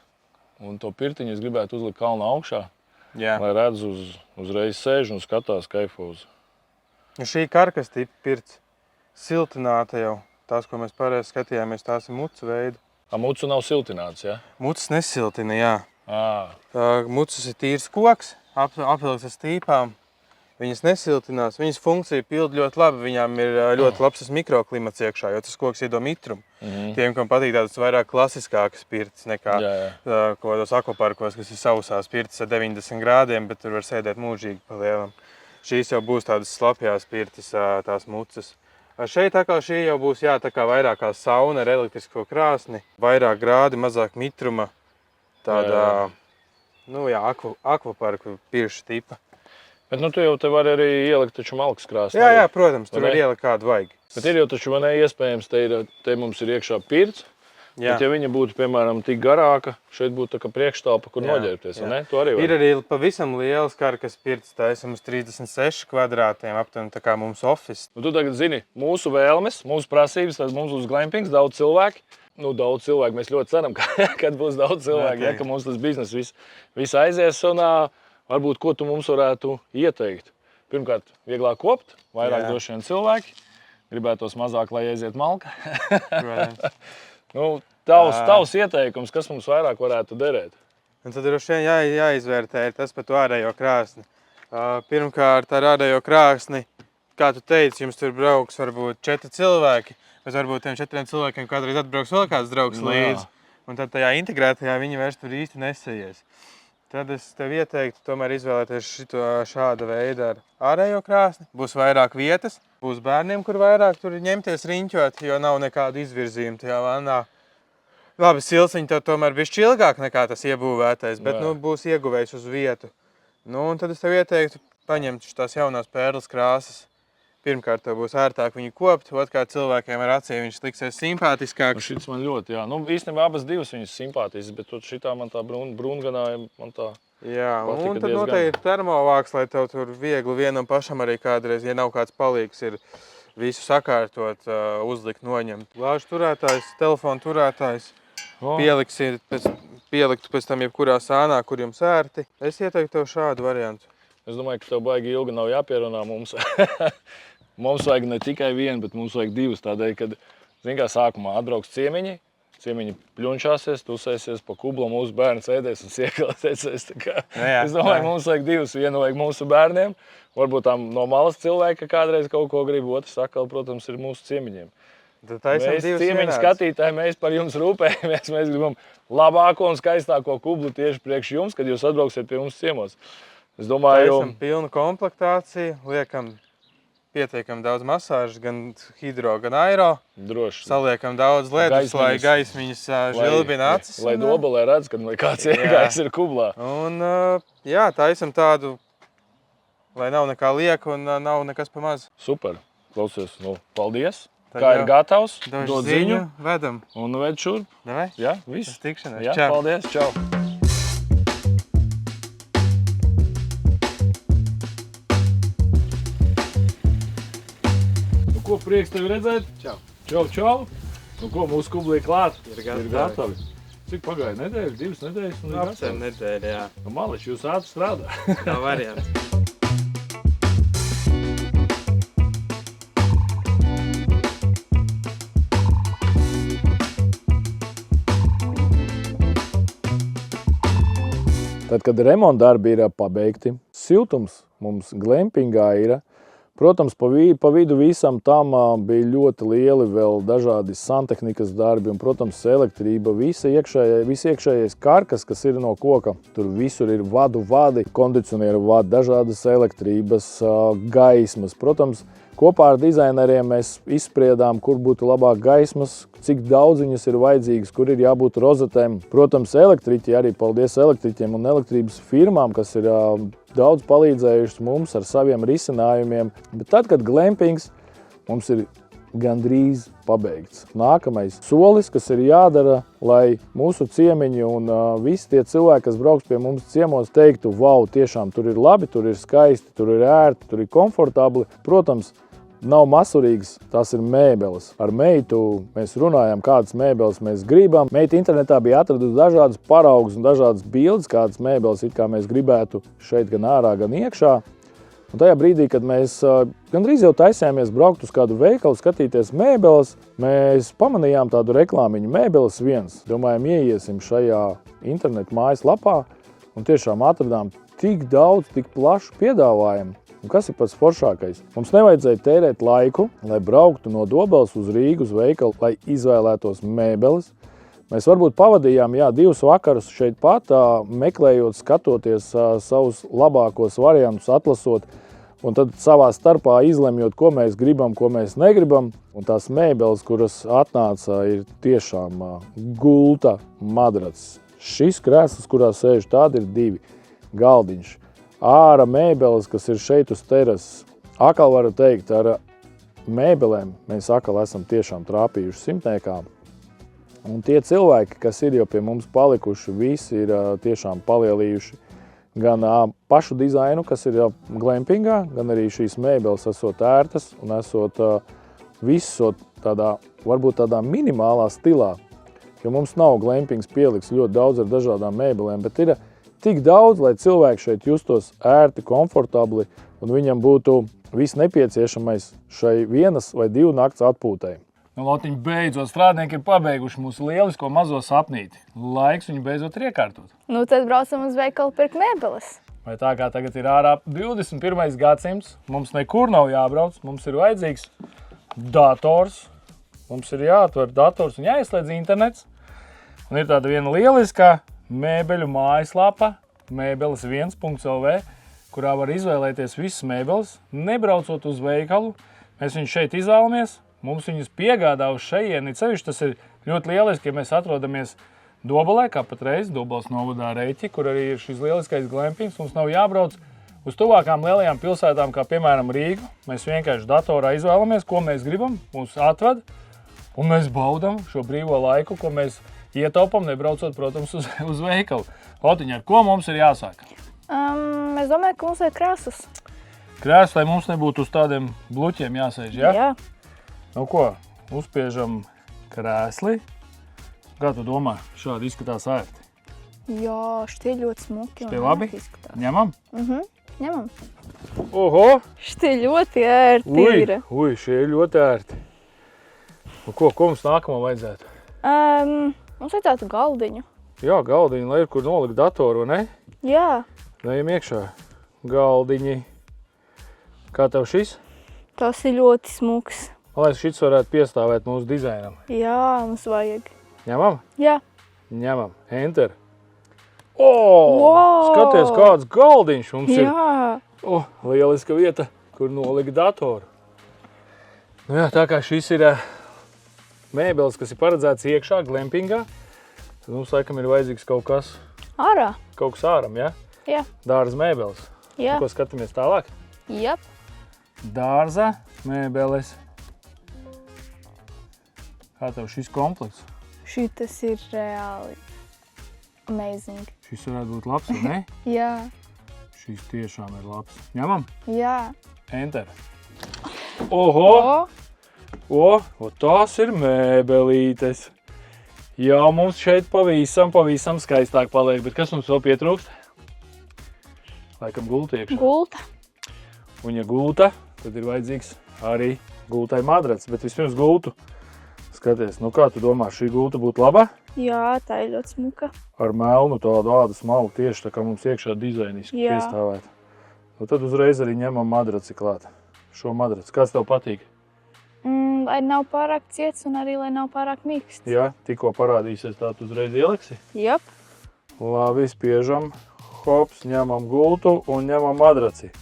un to pirtiņu es gribētu uzlikt kalna augšā, Jā. lai redzu uzreiz sēž un skatās kaifu uz. Un šī karkas tipa pirts siltināta jau. Tās, ko mēs pareizi skatījāmies, tās ir mucu veida. Mucu nav siltināts, ja? Mucas nesiltina, jā. Ā, Mucas ir tīrs koks, apvilkts ar stīpām. Viņas nesiltinās, viņas funkcija pilda ļoti labi. Viņām ir ļoti labs mikroklimats iekšā, jo tas koks iedod mitrumu. Tiem, kam patīk tādas vairāk klasiskākas pirtis nekā kaut kādos akvaparkos, kas ir sausās pirtis ar 90 grādiem, bet tur var sēdēt mūžīgi pa lielam. Šīs jau būs tādas slapjās pirtis, tās mucas. Šeit atkal šī jau būs tā kā vairāk kā sauna ar elektrisko krāsni, vairāk grādi, mazāk mitruma, tāda akvaparku piršu tipa. Bet tu jau te vari arī ielikt taču malkas krāsni. Jā, protams, tur var ielikt kādu vajag. Bet ir jau taču man iespējams, te mums ir iekšā pirts, bet ja viņa būtu, piemēram, tik garāka, šeit būtu tā kā priekštelpa, kur noģērbties, vai ne? Tu arī vari. Ir arī pavisam liels karkas pirts, taisam uz 36 kvadrātiem, aptuveni tā kā mums office. Tu tagad zini mūsu vēlmes, mūsu prasības, tad mums uz glampings daudz cilvēki. Daudz cilvēku mēs ļoti ceram, kad būs daudz cilvēku, ja, ka mums tas biznes viss aizies. Un varbūt, ko tu mums varētu ieteikt? Pirmkārt, vieglāk kopt, vairāk droši vien cilvēki. Gribētos mazāk, lai aiziet malka. Tavs ieteikums, kas mums vairāk varētu derēt? Un tad droši vien jāizvērtē tas par to ārējo krāsni. Pirmkārt, ar ārējo krāsni, kā tu teici, jums tur brauks varbūt 4 cilvēki, bet varbūt tiem 4 cilvēkiem kādreiz atbrauks vēl kāds draugs līdzi. Un tad tajā integrētajā viņi vairs tur īsti nesajies. Tad es tev ieteiktu tomēr izvēlēties šāda veida ar ārējo krāsni. Būs vairāk vietas, būs bērniem, kur vairāk tur ņemties riņķot, jo nav nekādu izvirzījumu tajā vannā. Labi, silsiņi tev tomēr bišķi ilgāk nekā tas iebūvētais, bet būs ieguvējis uz vietu. Un tad es tev ieteiktu paņemt tās jaunās pērles krāsas. Pirmkārt, tev būs ērtāk viņu kopt, otrkārt cilvēkiem ar acīm viņš liksies simpātiskāk. Šis man ļoti, īstenībā abas divas viņas simpātiskas, bet šitā man tā brūnganāja, man tā patika un tad diezgan. noteikti ir termovāks, lai tev tur viegli vienam pašam arī kādreiz, ja nav kāds palīgs, ir visu sakārtot, uzlikt, noņemt. Glāžu turētājs, telefonu turētājs, pieliktu pēc tam jebkurā sānā, kur jums ērti. Es ieteiktu tev šādu variantu. Es domāju, ka tev baigi ilgi nav jāpierunā mums. Mums vajag ne tikai vienu, bet mums vajag divas tādēļ, kad, sākumā atbrauks ciemiņi pļunčāsies, tusēsies pa kublu, mūsu bērns ēdēs un siekalēsies. Es domāju, mums vajag divas, vienu vajag mūsu bērniem, varbūt tam no malas cilvēka kādreiz kaut ko grib, otrs atkal, protams, ir mūsu ciemiņiem. Mēs ciemiņu skatītāji, mēs par jums rūpējamies, mēs gribam labāko un skaistāko kublu tieši priekš jums, kad jūs atbrauksiet pie mums ciemos. Es domāju, taisam pilnu komplektāciju, liekam pietiekam daudz masāžu, gan hidro, gan aero. Droši. Saliekam daudz ledus, lai gaismiņas žilbina acis. Lai dobelē redz, kad kāds iegājis ir kublā. Un taisam tādu, lai nav nekā lieka un nav nekas pa maz. Super. Klausies, paldies. Kā ir gatavs, dod ziņu. Vedam. Un ved šurp. Davai? Jā, viss. Tikšanās. Jā, Čau. paldies. Čau. Ko prieks tevi redzēt? Čau. Čau. Ko mūsu kublī klāt? Ir gatavi. Cik pagāja nedēļas, 2 nedēļas? Apcēm nedēļa, jā. Mališi, jūs ātri strādā. Nav variants. Tad, kad remontdarbi ir pabeigti, siltums mums glampingā ir Protams, pa vidu visam tam bija ļoti lieli vēl dažādi santehnikas darbi un, protams, elektrība, visi iekšējais karkas, kas ir no koka. Tur visur ir vadi, kondicionieru vadi, dažādas elektrības, gaismas. Protams, kopā ar dizaineriem mēs izspriedām, kur būtu labāk gaismas, cik daudz viņas ir vajadzīgas, kur ir jābūt rozetēm. Protams, elektriķi, arī paldies elektriķiem un elektrības firmām, kas ir daudz palīdzējuši mums ar saviem risinājumiem. Bet tad, kad glampings mums ir gandrīz pabeigts. Nākamais solis, kas ir jādara, lai mūsu ciemiņi un visi tie cilvēki, kas brauks pie mums ciemos, teiktu, vau, tiešām tur ir labi, tur ir skaisti, tur ir ērti, tur ir komfortabli. Protams, nav masurīgas, tās ir mēbeles. Ar meitu mēs runājam, kādas mēbeles mēs gribam. Meita internetā bija atradusi dažādas paraugus un dažādas bildes, kādas mēbeles it kā mēs gribētu šeit gan ārā, gan iekšā. Un tajā brīdī, kad mēs gandrīz jau taisījāmies braukt uz kādu veikalu, skatīties mēbeles, mēs pamanījām tādu reklāmiņu mēbeles 1. Domājam, ieiesim šajā internetu mājaslapā un tiešām atradām tik daudz, tik plašu piedāvājumu. Un kas ir pats foršākais? Mums nevajadzēja tērēt laiku, lai brauktu no Dobeles uz Rīgu uz veikalu, lai izvēlētos mēbeles. Mēs varbūt pavadījām 2 vakarus šeit pat, meklējot, skatoties savus labākos variantus, atlasot, un tad savā starpā izlemjot, ko mēs gribam, ko mēs negribam. Un tās mēbeles, kuras atnāca, ir tiešām gulta madracis. Šis krēsls, kurā sēž, tādi ir 2 galdiņš. Āra mēbeles, kas ir šeit uz terases. Akal varu teikt, ar mēbelēm mēs akal esam tiešām trāpījuši simtniekām. Un tie cilvēki, kas ir jau pie mums palikuši, visi ir tiešām palielījuši gan pašu dizainu, kas ir jau glampingā, gan arī šīs mēbeles esot ērtas un esot visot tādā, varbūt tādā minimālā stilā. Jo mums nav glampings pieliks ļoti daudz ar dažādām mēbelēm, bet ir tik daudz, lai cilvēki šeit justos ērti, komfortabli un viņam būtu viss nepieciešamais šai 1 vai 2 nakts atpūtai. Nu, Lotiņi, beidzot, strādnieki ir pabeiguši mūsu lielisko mazo sapnīti. Laiks viņu beidzot iekārtot. Nu, tad braucam uz veikalu pirkt mēbeles. Vai tā kā tagad ir ārā 21. gadsimts, mums nekur nav jābrauc, mums ir vajadzīgs dators, mums ir jāatver dators un jāizslēdz internets. Un ir tāda viena lieliskā mēbeļu mājaslapa, mēbeles1.lv, kurā var izvēlēties visas mēbeles, nebraucot uz veikalu. Mēs viņus šeit izvēlamies. Mums viņus piegādā uz šejieni. Cevišķi tas ir ļoti lieliski, ja mēs atrodamies Dobelē, kā patreiz, Dobeles novadā Reķi, kur arī ir šis lieliskais glampings. Mums nav jābrauc uz tuvākām lielajām pilsētām, kā piemēram Rīgu. Mēs vienkārši datorā izvēlamies, ko mēs gribam, mums atved, un mēs baudam šo brīvo laiku, ko mēs ietaupam, nebraucot, protams, uz veikalu. Lotiņa, ar ko mums ir jāsāk? Es domāju, ka mums ir krēsls. Krēsls, lai mums nebūtu uz tādiem bluķiem jāsēž, ja? Jā. Nu ko, uzspiežam krēsli. Kā tu domā, šādi izskatās ērti? Jā, šitie ļoti smuki. Šitie labi? Ņemam? Ņemam. Oho! Šitie ļoti ērti ir. Ui, šie ir ļoti ērti. Nu ko mums nākamā vajadzētu? Mums vajadzētu galdiņu. Jā, galdiņu, lai ir kur nolikt datoru, ne? Jā. Ejam iekšā. Galdiņi. Kā tev šis? Tas ir ļoti smuks. Lai šis varētu piestāvēt mūsu dizainam. Jā, mums vajag. Ņemam? Jā. Ņemam. Enter. Wow! Skaties, kāds galdiņš mums ir. Jā. Lieliska vieta, kur nolikt datoru. Nu jā, tā kā šis ir mēbeles, kas ir paredzēts iekšā, glampingā, tad mums laikam ir vajadzīgs kaut kas. Ārā. Kaut kas āram, ja? Jā. Dārza mēbeles. Jā. Ko skatāmies tālāk? Jep. Dārza mēbeles. Kā tev šis komplekts? Šitas ir reāli amazing. Šis varētu būt labs, vai ne? Jā. Šis tiešām ir labs. Ņemam? Jā. Enter. Oho! Tās ir mēbelītes. Jā, mums šeit pavisam skaistāk paliek, bet kas mums vēl pietrūkst? Laikam gulta iekšā. Gulta. Un ja gulta, tad ir vajadzīgs arī gultai madracis, bet vispirms gultu. Skaties, nu kā tu domā, šī gulta būtu laba? Jā, tā ir ļoti smuka. Ar melnu tādu ādas malu tieši tā kā mums iekšā dizainiski piestāvēt. Nu tad uzreiz arī ņemam madraci klāt. šo madraci? Kas tev patīk? Lai nav pārāk ciets un arī lai nav pārāk mīksts. Jā, tikko parādīsies, tā tu uzreiz ieliksi. Jop. Labi, spiežam. Hops, ņemam gultu un ņemam madraci.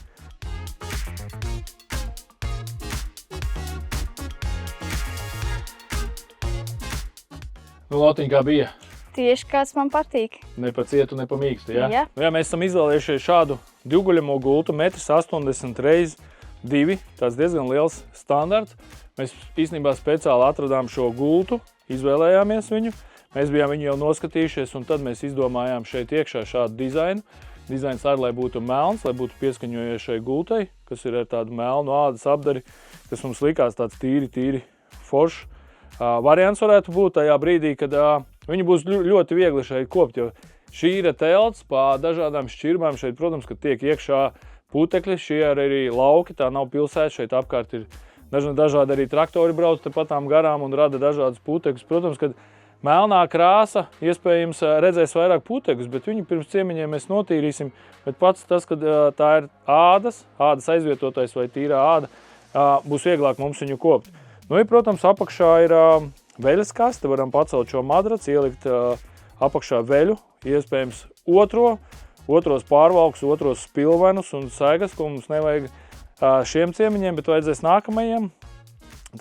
Nu, Lotiņ, kā bija? Tieši kāds man patīk. Ne pa cietu, ne pa mīkstu, jā? Jā. Nu, jā, mēs esam izvēlējušies šādu divguļamo gultu, 1,80 m x 2. Tāds diezgan liels standarts. Mēs īstenībā speciāli atradām šo gultu, izvēlējāmies viņu. Mēs bijām viņu jau noskatījušies, un tad mēs izdomājām šeit iekšā šādu dizainu. Dizains arī, lai būtu melns, lai būtu pieskaņojies šai gultai, kas ir ar tādu melnu ādas apdari, kas mums likās tāds tīri foršs. Variants varētu būt tajā brīdī, kad viņu būs ļoti viegli šeit kopt, jo šī ir telts pa dažādām šķirbām. Šeit, protams, ka tiek iekšā putekļi, šie ir arī lauki, tā nav pilsēta, šeit apkārt ir dažādi arī traktori brauc tepatām garām un rada dažādas putekļus. Protams, kad melnā krāsa iespējams redzēs vairāk putekļus, bet viņu pirms ciemiņiem mēs notīrīsim, bet pats tas, kad tā ir ādas aizvietotais vai tīrā āda, būs vieglāk mums viņu kopt. Nu, ja, protams, apakšā ir veļas kaste, varam pacelt šo madraci, ielikt apakšā veļu, iespējams otros pārvalkus, otros spilvenus un saigas, ko mums nevajag šiem ciemiņiem, bet vajadzēs nākamajiem.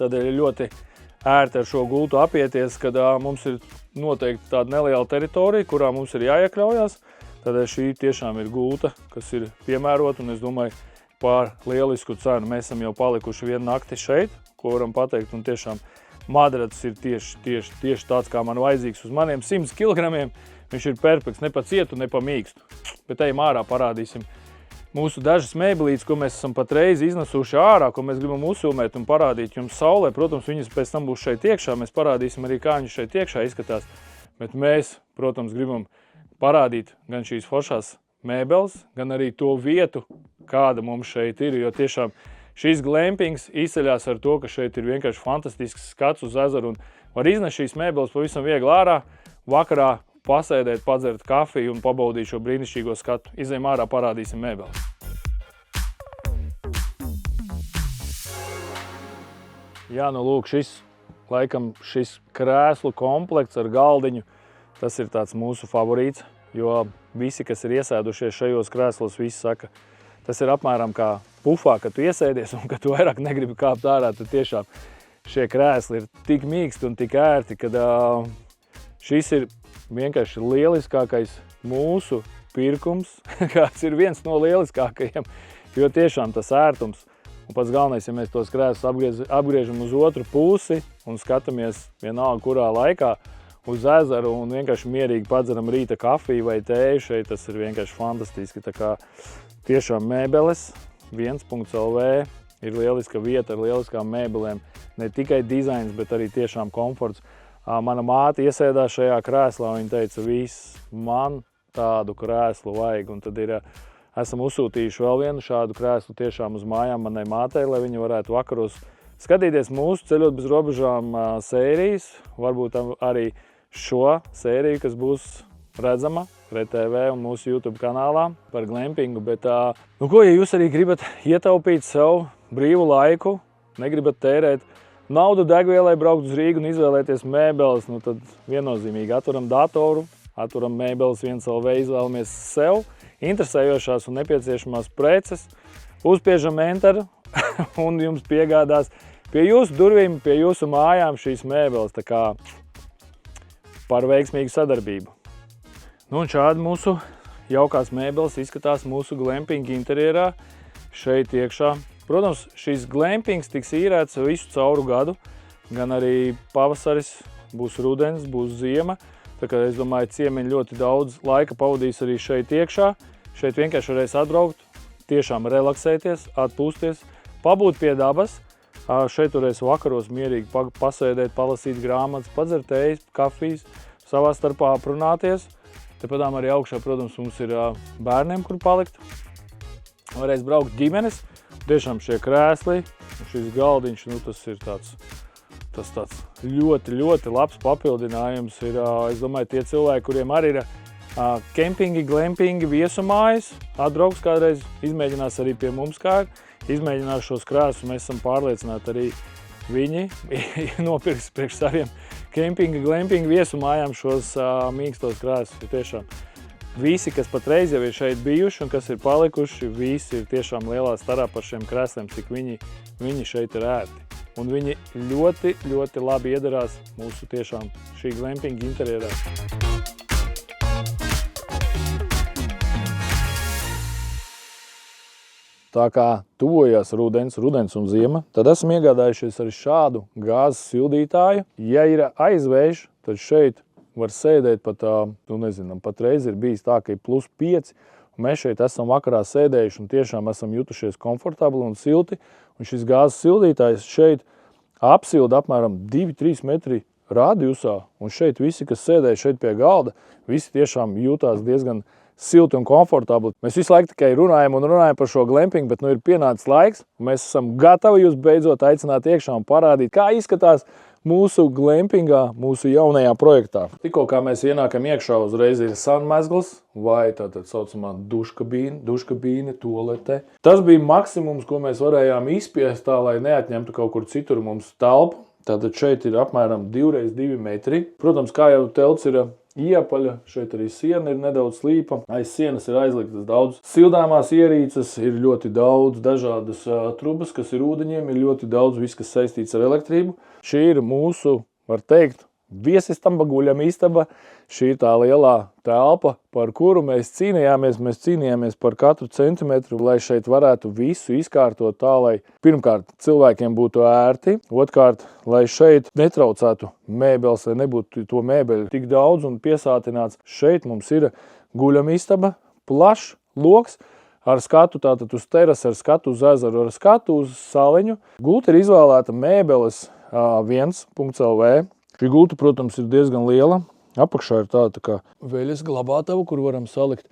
Tādēļ ir ļoti ērti ar šo gultu apieties, kad mums ir noteikti tāda neliela teritorija, kurā mums ir jāiekļaujās. Tādēļ šī tiešām ir gulta, kas ir piemērota, un es domāju, par lielisku cenu. Mēs esam jau palikuši vienu nakti šeit, ko varam pateikt, un tiešām madracis ir tieši tāds, kā man vajadzīgs uz maniem 100 kilogramiem. Viņš ir perfekts, ne pa cietu, ne pa mīkstu. Bet ejam ārā, parādīsim mūsu dažas mēbelītes, ko mēs esam patreiz iznesuši ārā, ko mēs gribam uzfilmēt un parādīt jums saulē. Protams, viņas pēc tam būs šeit iekšā, mēs parādīsim arī, kā viņas šeit iekšā izskatās. Bet mēs, protams, gribam parādīt gan šīs foršās mēbeles, gan arī to vietu, kāda mums šeit ir, jo tiešām šīs glampings izceļās ar to, ka šeit ir vienkārši fantastisks skats uz ezeru un var iznest šīs mēbeles pavisam viegli ārā, vakarā pasēdēt, padzert kafiju un pabaudīt šo brīnišķīgo skatu. Izejam ārā, parādīsim mēbeles. Jā, nu lūk, šis krēslu komplekts ar galdiņu, tas ir tāds mūsu favorīts, jo visi, kas ir iesēdušies šajos krēslos, visi saka, tas ir apmēram kā pufā, kad tu iesēdies un kad tu vairāk negribi kāpt ārā, tad tiešām šie krēsli ir tik mīksti un tik ērti, kad šis ir vienkārši lieliskākais mūsu pirkums, kāds ir viens no lieliskākajiem, jo tiešām tas ērtums. Un pats galvenais, ja mēs tos krēslus apgriežam uz otru pusi un skatāmies vienalga kurā laikā uz ezeru un vienkārši mierīgi padzeram rīta kafiju vai tēju, šeit tas ir vienkārši fantastiski. Tā kā tiešām mēbeles 1.lv ir lieliska vieta ar lieliskām mēbelēm. Ne tikai dizains, bet arī tiešām komforts. Mana māte iesēdās šajā krēslā, viņa teica, man tādu krēslu vajag. Un tad esam uzsūtījuši vēl vienu šādu krēslu tiešām uz mājām manai mātei, lai viņa varētu vakaros skatīties mūsu Ceļot bez robežām sērijas, varbūt arī šo sēriju, kas būs redzama RTV un mūsu YouTube kanālā par glampingu. Bet, ja jūs arī gribat ietaupīt sev brīvu laiku, negribat tērēt naudu degvielai, braukt uz Rīgu un izvēlēties mēbeles, tad viennozīmīgi atveram datoru, atveram mēbeles 1LV, izvēlamies sev interesējošās un nepieciešamās preces, uzspiežam Enter un jums piegādās pie jūsu durvīm, pie jūsu mājām šīs mēbeles. Tā kā par veiksmīgu sadarbību. Nu, un šādi mūsu jaukās mēbeles izskatās mūsu glampinga interjerā šeit iekšā. Protams, šīs glampings tiks īrēts visu cauru gadu, gan arī pavasaris, būs rudens, būs ziema. Tā kā es domāju, ciemiņi ļoti daudz laika pavadīs arī šeit iekšā. Šeit vienkārši varēs atbraukt, tiešām relaksēties, atpūsties, pabūt pie dabas. Šeit varēs vakaros mierīgi pasēdēt, palasīt grāmatas, padzert tējas, kafijas, savā starpā aprunāties. Tepadām arī augšā, protams, mums ir bērniem, kur palikt. Varēs braukt ģimenes. Tiešām šie krēsli, šis galdiņš, tas ir tāds ļoti, ļoti labs papildinājums. Es domāju, tie cilvēki, kuriem arī ir kempingi, glampingi, viesumājas, atbrauks kādreiz, izmēģinās arī pie mums, kā ir. izmēģinās šos krēslus. Mēs esam pārliecināti arī viņi nopirks priekš saviem kempinga, glampinga viesumājām šos mīkstos krēslus. Tiešām visi, kas patreiz jau ir šeit bijuši un kas ir palikuši, visi ir tiešām lielā starā par šiem krēsliem, cik viņi šeit ir ērti. Un viņi ļoti, ļoti labi iedarās mūsu tiešām šī glampinga interjerā. Tā kā tuvojās rudens un ziema, tad esam iegādājušies arī šādu gāzes sildītāju. Ja ir aizvējš, tad šeit var sēdēt pat, patreiz ir bijis tā, ka ir +5. Mēs šeit esam vakarā sēdējuši un tiešām esam jutušies komfortabli un silti. Un šis gāzes sildītājs šeit apsilda apmēram 2-3 metri radiusā. Un šeit visi, kas sēdēja šeit pie galda, visi tiešām jūtās diezgan silti un komfortabli. Mēs visu laiku tikai runājam par šo glampingu, bet ir pienācis laiks. Mēs esam gatavi jūs beidzot aicināt iekšā un parādīt, kā izskatās mūsu glampingā, mūsu jaunajā projektā. Tikko kā mēs ienākam iekšā, uzreiz ir sanmezgls vai tātad saucamā duškabīne, tualete. Tas bija maksimums, ko mēs varējām izspiest tā, lai neatņemtu kaut kur citur mums telpu. Tātad šeit ir apmēram 2x2 metri. Protams, kā jau telts ir iepaļa, šeit arī siena ir nedaudz slīpa. Aiz sienas ir aizliktas daudz sildāmās ierīces, ir ļoti daudz dažādas trubas, kas ir ūdeņiem, ir ļoti daudz viss, kas saistīts ar elektrību. Šī ir mūsu, var teikt, viesistaba, guļama istaba. Šī ir tā lielā telpa, par kuru mēs cīnījāmies. Mēs cīnījāmies par katru centimetru, lai šeit varētu visu izkārtot tā, lai pirmkārt cilvēkiem būtu ērti, otrkārt, lai šeit netraucētu mēbeles, lai nebūtu to mēbeļu tik daudz un piesātināts. Šeit mums ir guļama istaba, plašs loks ar skatu tātad uz terasi, ar skatu uz ezeru, ar skatu uz saliņu. Gulta ir izvēlēta mēbeles 1.lv. Šī gulta, protams, ir diezgan liela. Apakšā ir tāda kā veļas glabātava, kur varam salikt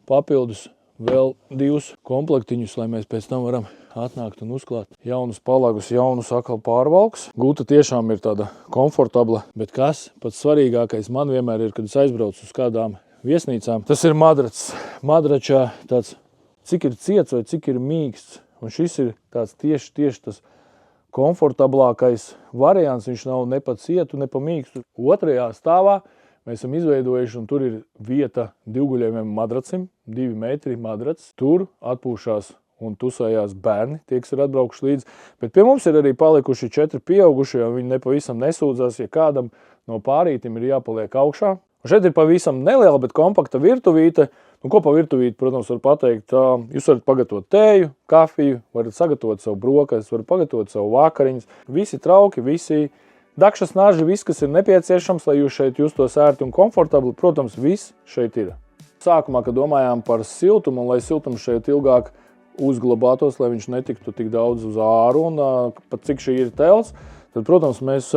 papildus vēl 2 komplektiņus, lai mēs pēc tam varam atnākt un uzklāt jaunus palagus, jaunus atkal pārvalkus. Gulta tiešām ir tāda komfortabla, bet kas pats svarīgākais man vienmēr ir, kad es aizbraucu uz kādām viesnīcām, tas ir madracs. Madračā tāds, cik ir ciets vai cik ir mīksts, un šis ir tāds tieši tas komfortablākais variants. Viņš nav ne pa cietu, ne pa mīkstu. Otrajā stāvā mēs esam izveidojuši, un tur ir vieta divguļējumiem madracim, 2 metri madracs. Tur atpūšās un tusējās bērni, tie, kas ir atbraukuši līdzi. Bet pie mums ir arī palikuši 4 pieaugušie, un viņi nepavisam nesūdzās, ja kādam no pārītim ir jāpaliek augšā. Un šeit ir pavisam neliela, bet kompakta virtuvīte. Ko pa virtuvīti, protams, var pateikt, jūs varat pagatavot tēju, kafiju, varat sagatavot savu brokastis, varat pagatavot savu vakariņas. Visi trauki, visi dakšas naži, viss, kas ir nepieciešams, lai jūs šeit justos ērti un komfortabli, protams, viss šeit ir. Sākumā, kad domājām par siltumu, un lai siltums šeit ilgāk uzglabātos, lai viņš netiktu tik daudz uz āru, un pat cik šī ir telts, tad, protams, mēs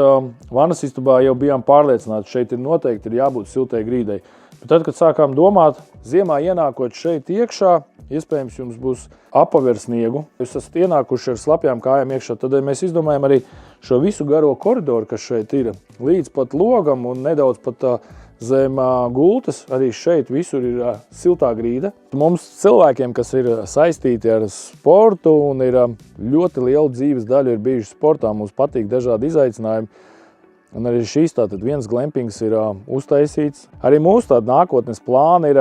vanas istabā jau bijām pārliecināti, šeit ir noteikti ir jābūt siltai grīdai. Bet tad, kad sākām domāt, ziemā ienākot šeit iekšā, iespējams jums būs apaver sniegu. Jūs esat ienākuši ar slapjām kājām iekšā, tad mēs izdomājam arī šo visu garo koridoru, kas šeit ir, līdz pat logam un nedaudz pat zem gultas. Arī šeit visur ir siltā grīda. Mums cilvēkiem, kas ir saistīti ar sportu un ir ļoti liela dzīves daļa ir bijuši sportā, mums patīk dažādi izaicinājumi. Un arī šīs tātad viens glampings ir uztaisīts. Arī mūsu tāda nākotnes plāna ir,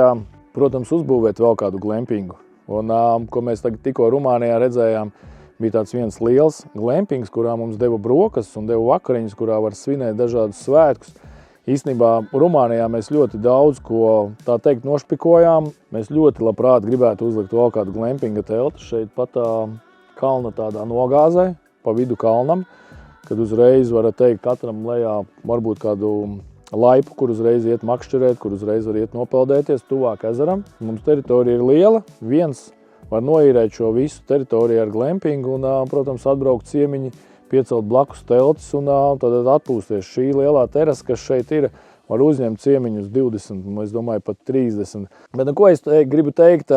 protams, uzbūvēt vēl kādu glampingu. Un, ko mēs tikko Rumānijā redzējām, bija tāds viens liels glampings, kurā mums deva brokastis un deva vakariņas, kurā var svinēt dažādus svētkus. Īstenībā Rumānijā mēs ļoti daudz ko, tā teikt, nošpikojām. Mēs ļoti labprāt gribētu uzlikt vēl kādu glampinga teltu šeit pat kalna tādā nogāzē, pa vidu kalnam, kad uzreiz varat teikt katram lejā varbūt kādu laipu, kur uzreiz iet makšķerēt, kur uzreiz var iet nopeldēties tuvāk ezeram. Mums teritorija ir liela, viens var noīrēt šo visu teritoriju ar glampingu un, protams, atbraukt ciemiņi, piecelt blakus teltis un tad atpūsties. Šī lielā terasa, kas šeit ir, var uzņemt ciemiņus 20, es domāju, pat 30. Bet ko es gribu teikt,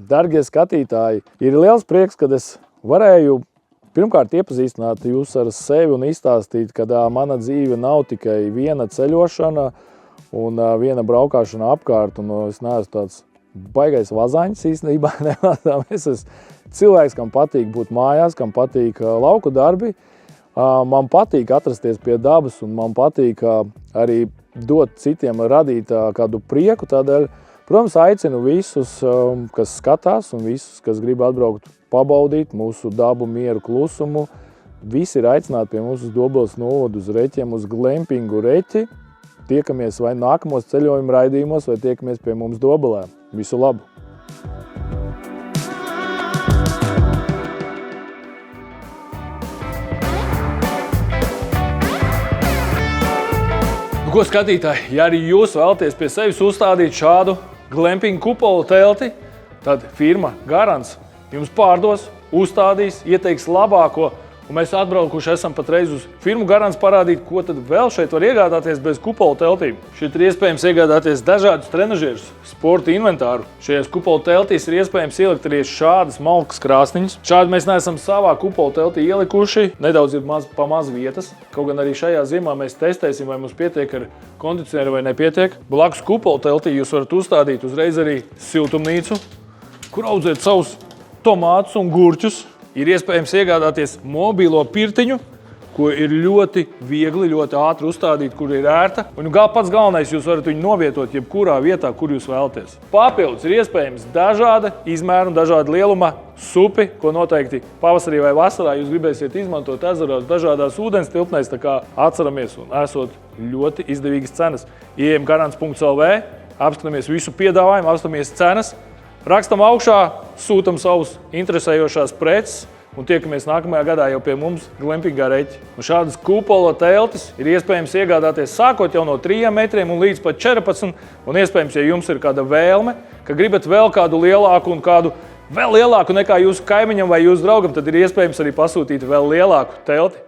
dargie skatītāji, ir liels prieks, kad es varēju pirmkārt iepazīstināt jūs ar sevi un izstāstīt, ka mana dzīve nav tikai viena ceļošana un viena braukāšana apkārt, un es neesmu tāds baigais vazaņas īstenībā. Es esmu cilvēks, kam patīk būt mājās, kam patīk lauku darbi. Man patīk atrasties pie dabas un man patīk arī dot citiem radīt kādu prieku. Tādēļ, protams, aicinu visus, kas skatās un visus, kas grib atbraukt, pabaudīt mūsu dabu, mieru, klusumu. Visi ir aicināti pie mums uz Dobeles novadu, uz Reķiem, uz glampingu Reķi. Tiekamies vai nākamos ceļojuma raidījumos, vai tiekamies pie mums Dobelē. Visu labu! Ko skatītāji, ja arī jūs vēlaties pie sevis uzstādīt šādu glampingu kupolu telti, tad firma Garants jums pārdos, uzstādīs, ieteiks labāko, un mēs atbraukuši esam patreiz uz firmu Garants parādīt, ko tad vēl šeit var iegādāties bez kupola teltīm. Šeit ir iespējams iegādāties dažādus trenažierus, sporta inventāru. Šajās kupola teltīs ir iespējams ielikt arī šādas malkas krāsniņas. Šādi mēs neesam savā kupola teltī ielikuši, nedaudz ir pa maz vietas. Kaut gan arī šajā ziemā mēs testēsim, vai mums pietiek ar kondicionieru vai nepietiek. Blakus kupola teltī jūs varat uzstādīt uzreiz arī siltumnīcu, kur audzēt savus tomātus un gurķus. Ir iespējams iegādāties mobilo pirtiņu, ko ir ļoti viegli, ļoti ātri uzstādīt, kur ir ērta. Un pats galvenais, jūs varat viņu novietot jebkurā vietā, kur jūs vēlaties. Papildus ir iespējams dažāda izmēra un dažāda lieluma supi, ko noteikti pavasarī vai vasarā jūs gribēsiet izmantot ezeros dažādās ūdens tilpnēs, tā kā atceramies un esot ļoti izdevīgas cenas. Ieejam garants.lv, apskatāmies visu piedāvājumu, apskatāmies cenas. Rakstam augšā, sūtam savus interesējošās preces un tiekamies nākamajā gadā jau pie mums glampingā Reķi. Un šādas kupola teltis ir iespējams iegādāties sākot jau no 3 metriem un līdz pat 14. Un iespējams, ja jums ir kāda vēlme, ka gribat vēl kādu lielāku un kādu vēl lielāku nekā jūsu kaimiņam vai jūsu draugam, tad ir iespējams arī pasūtīt vēl lielāku telti.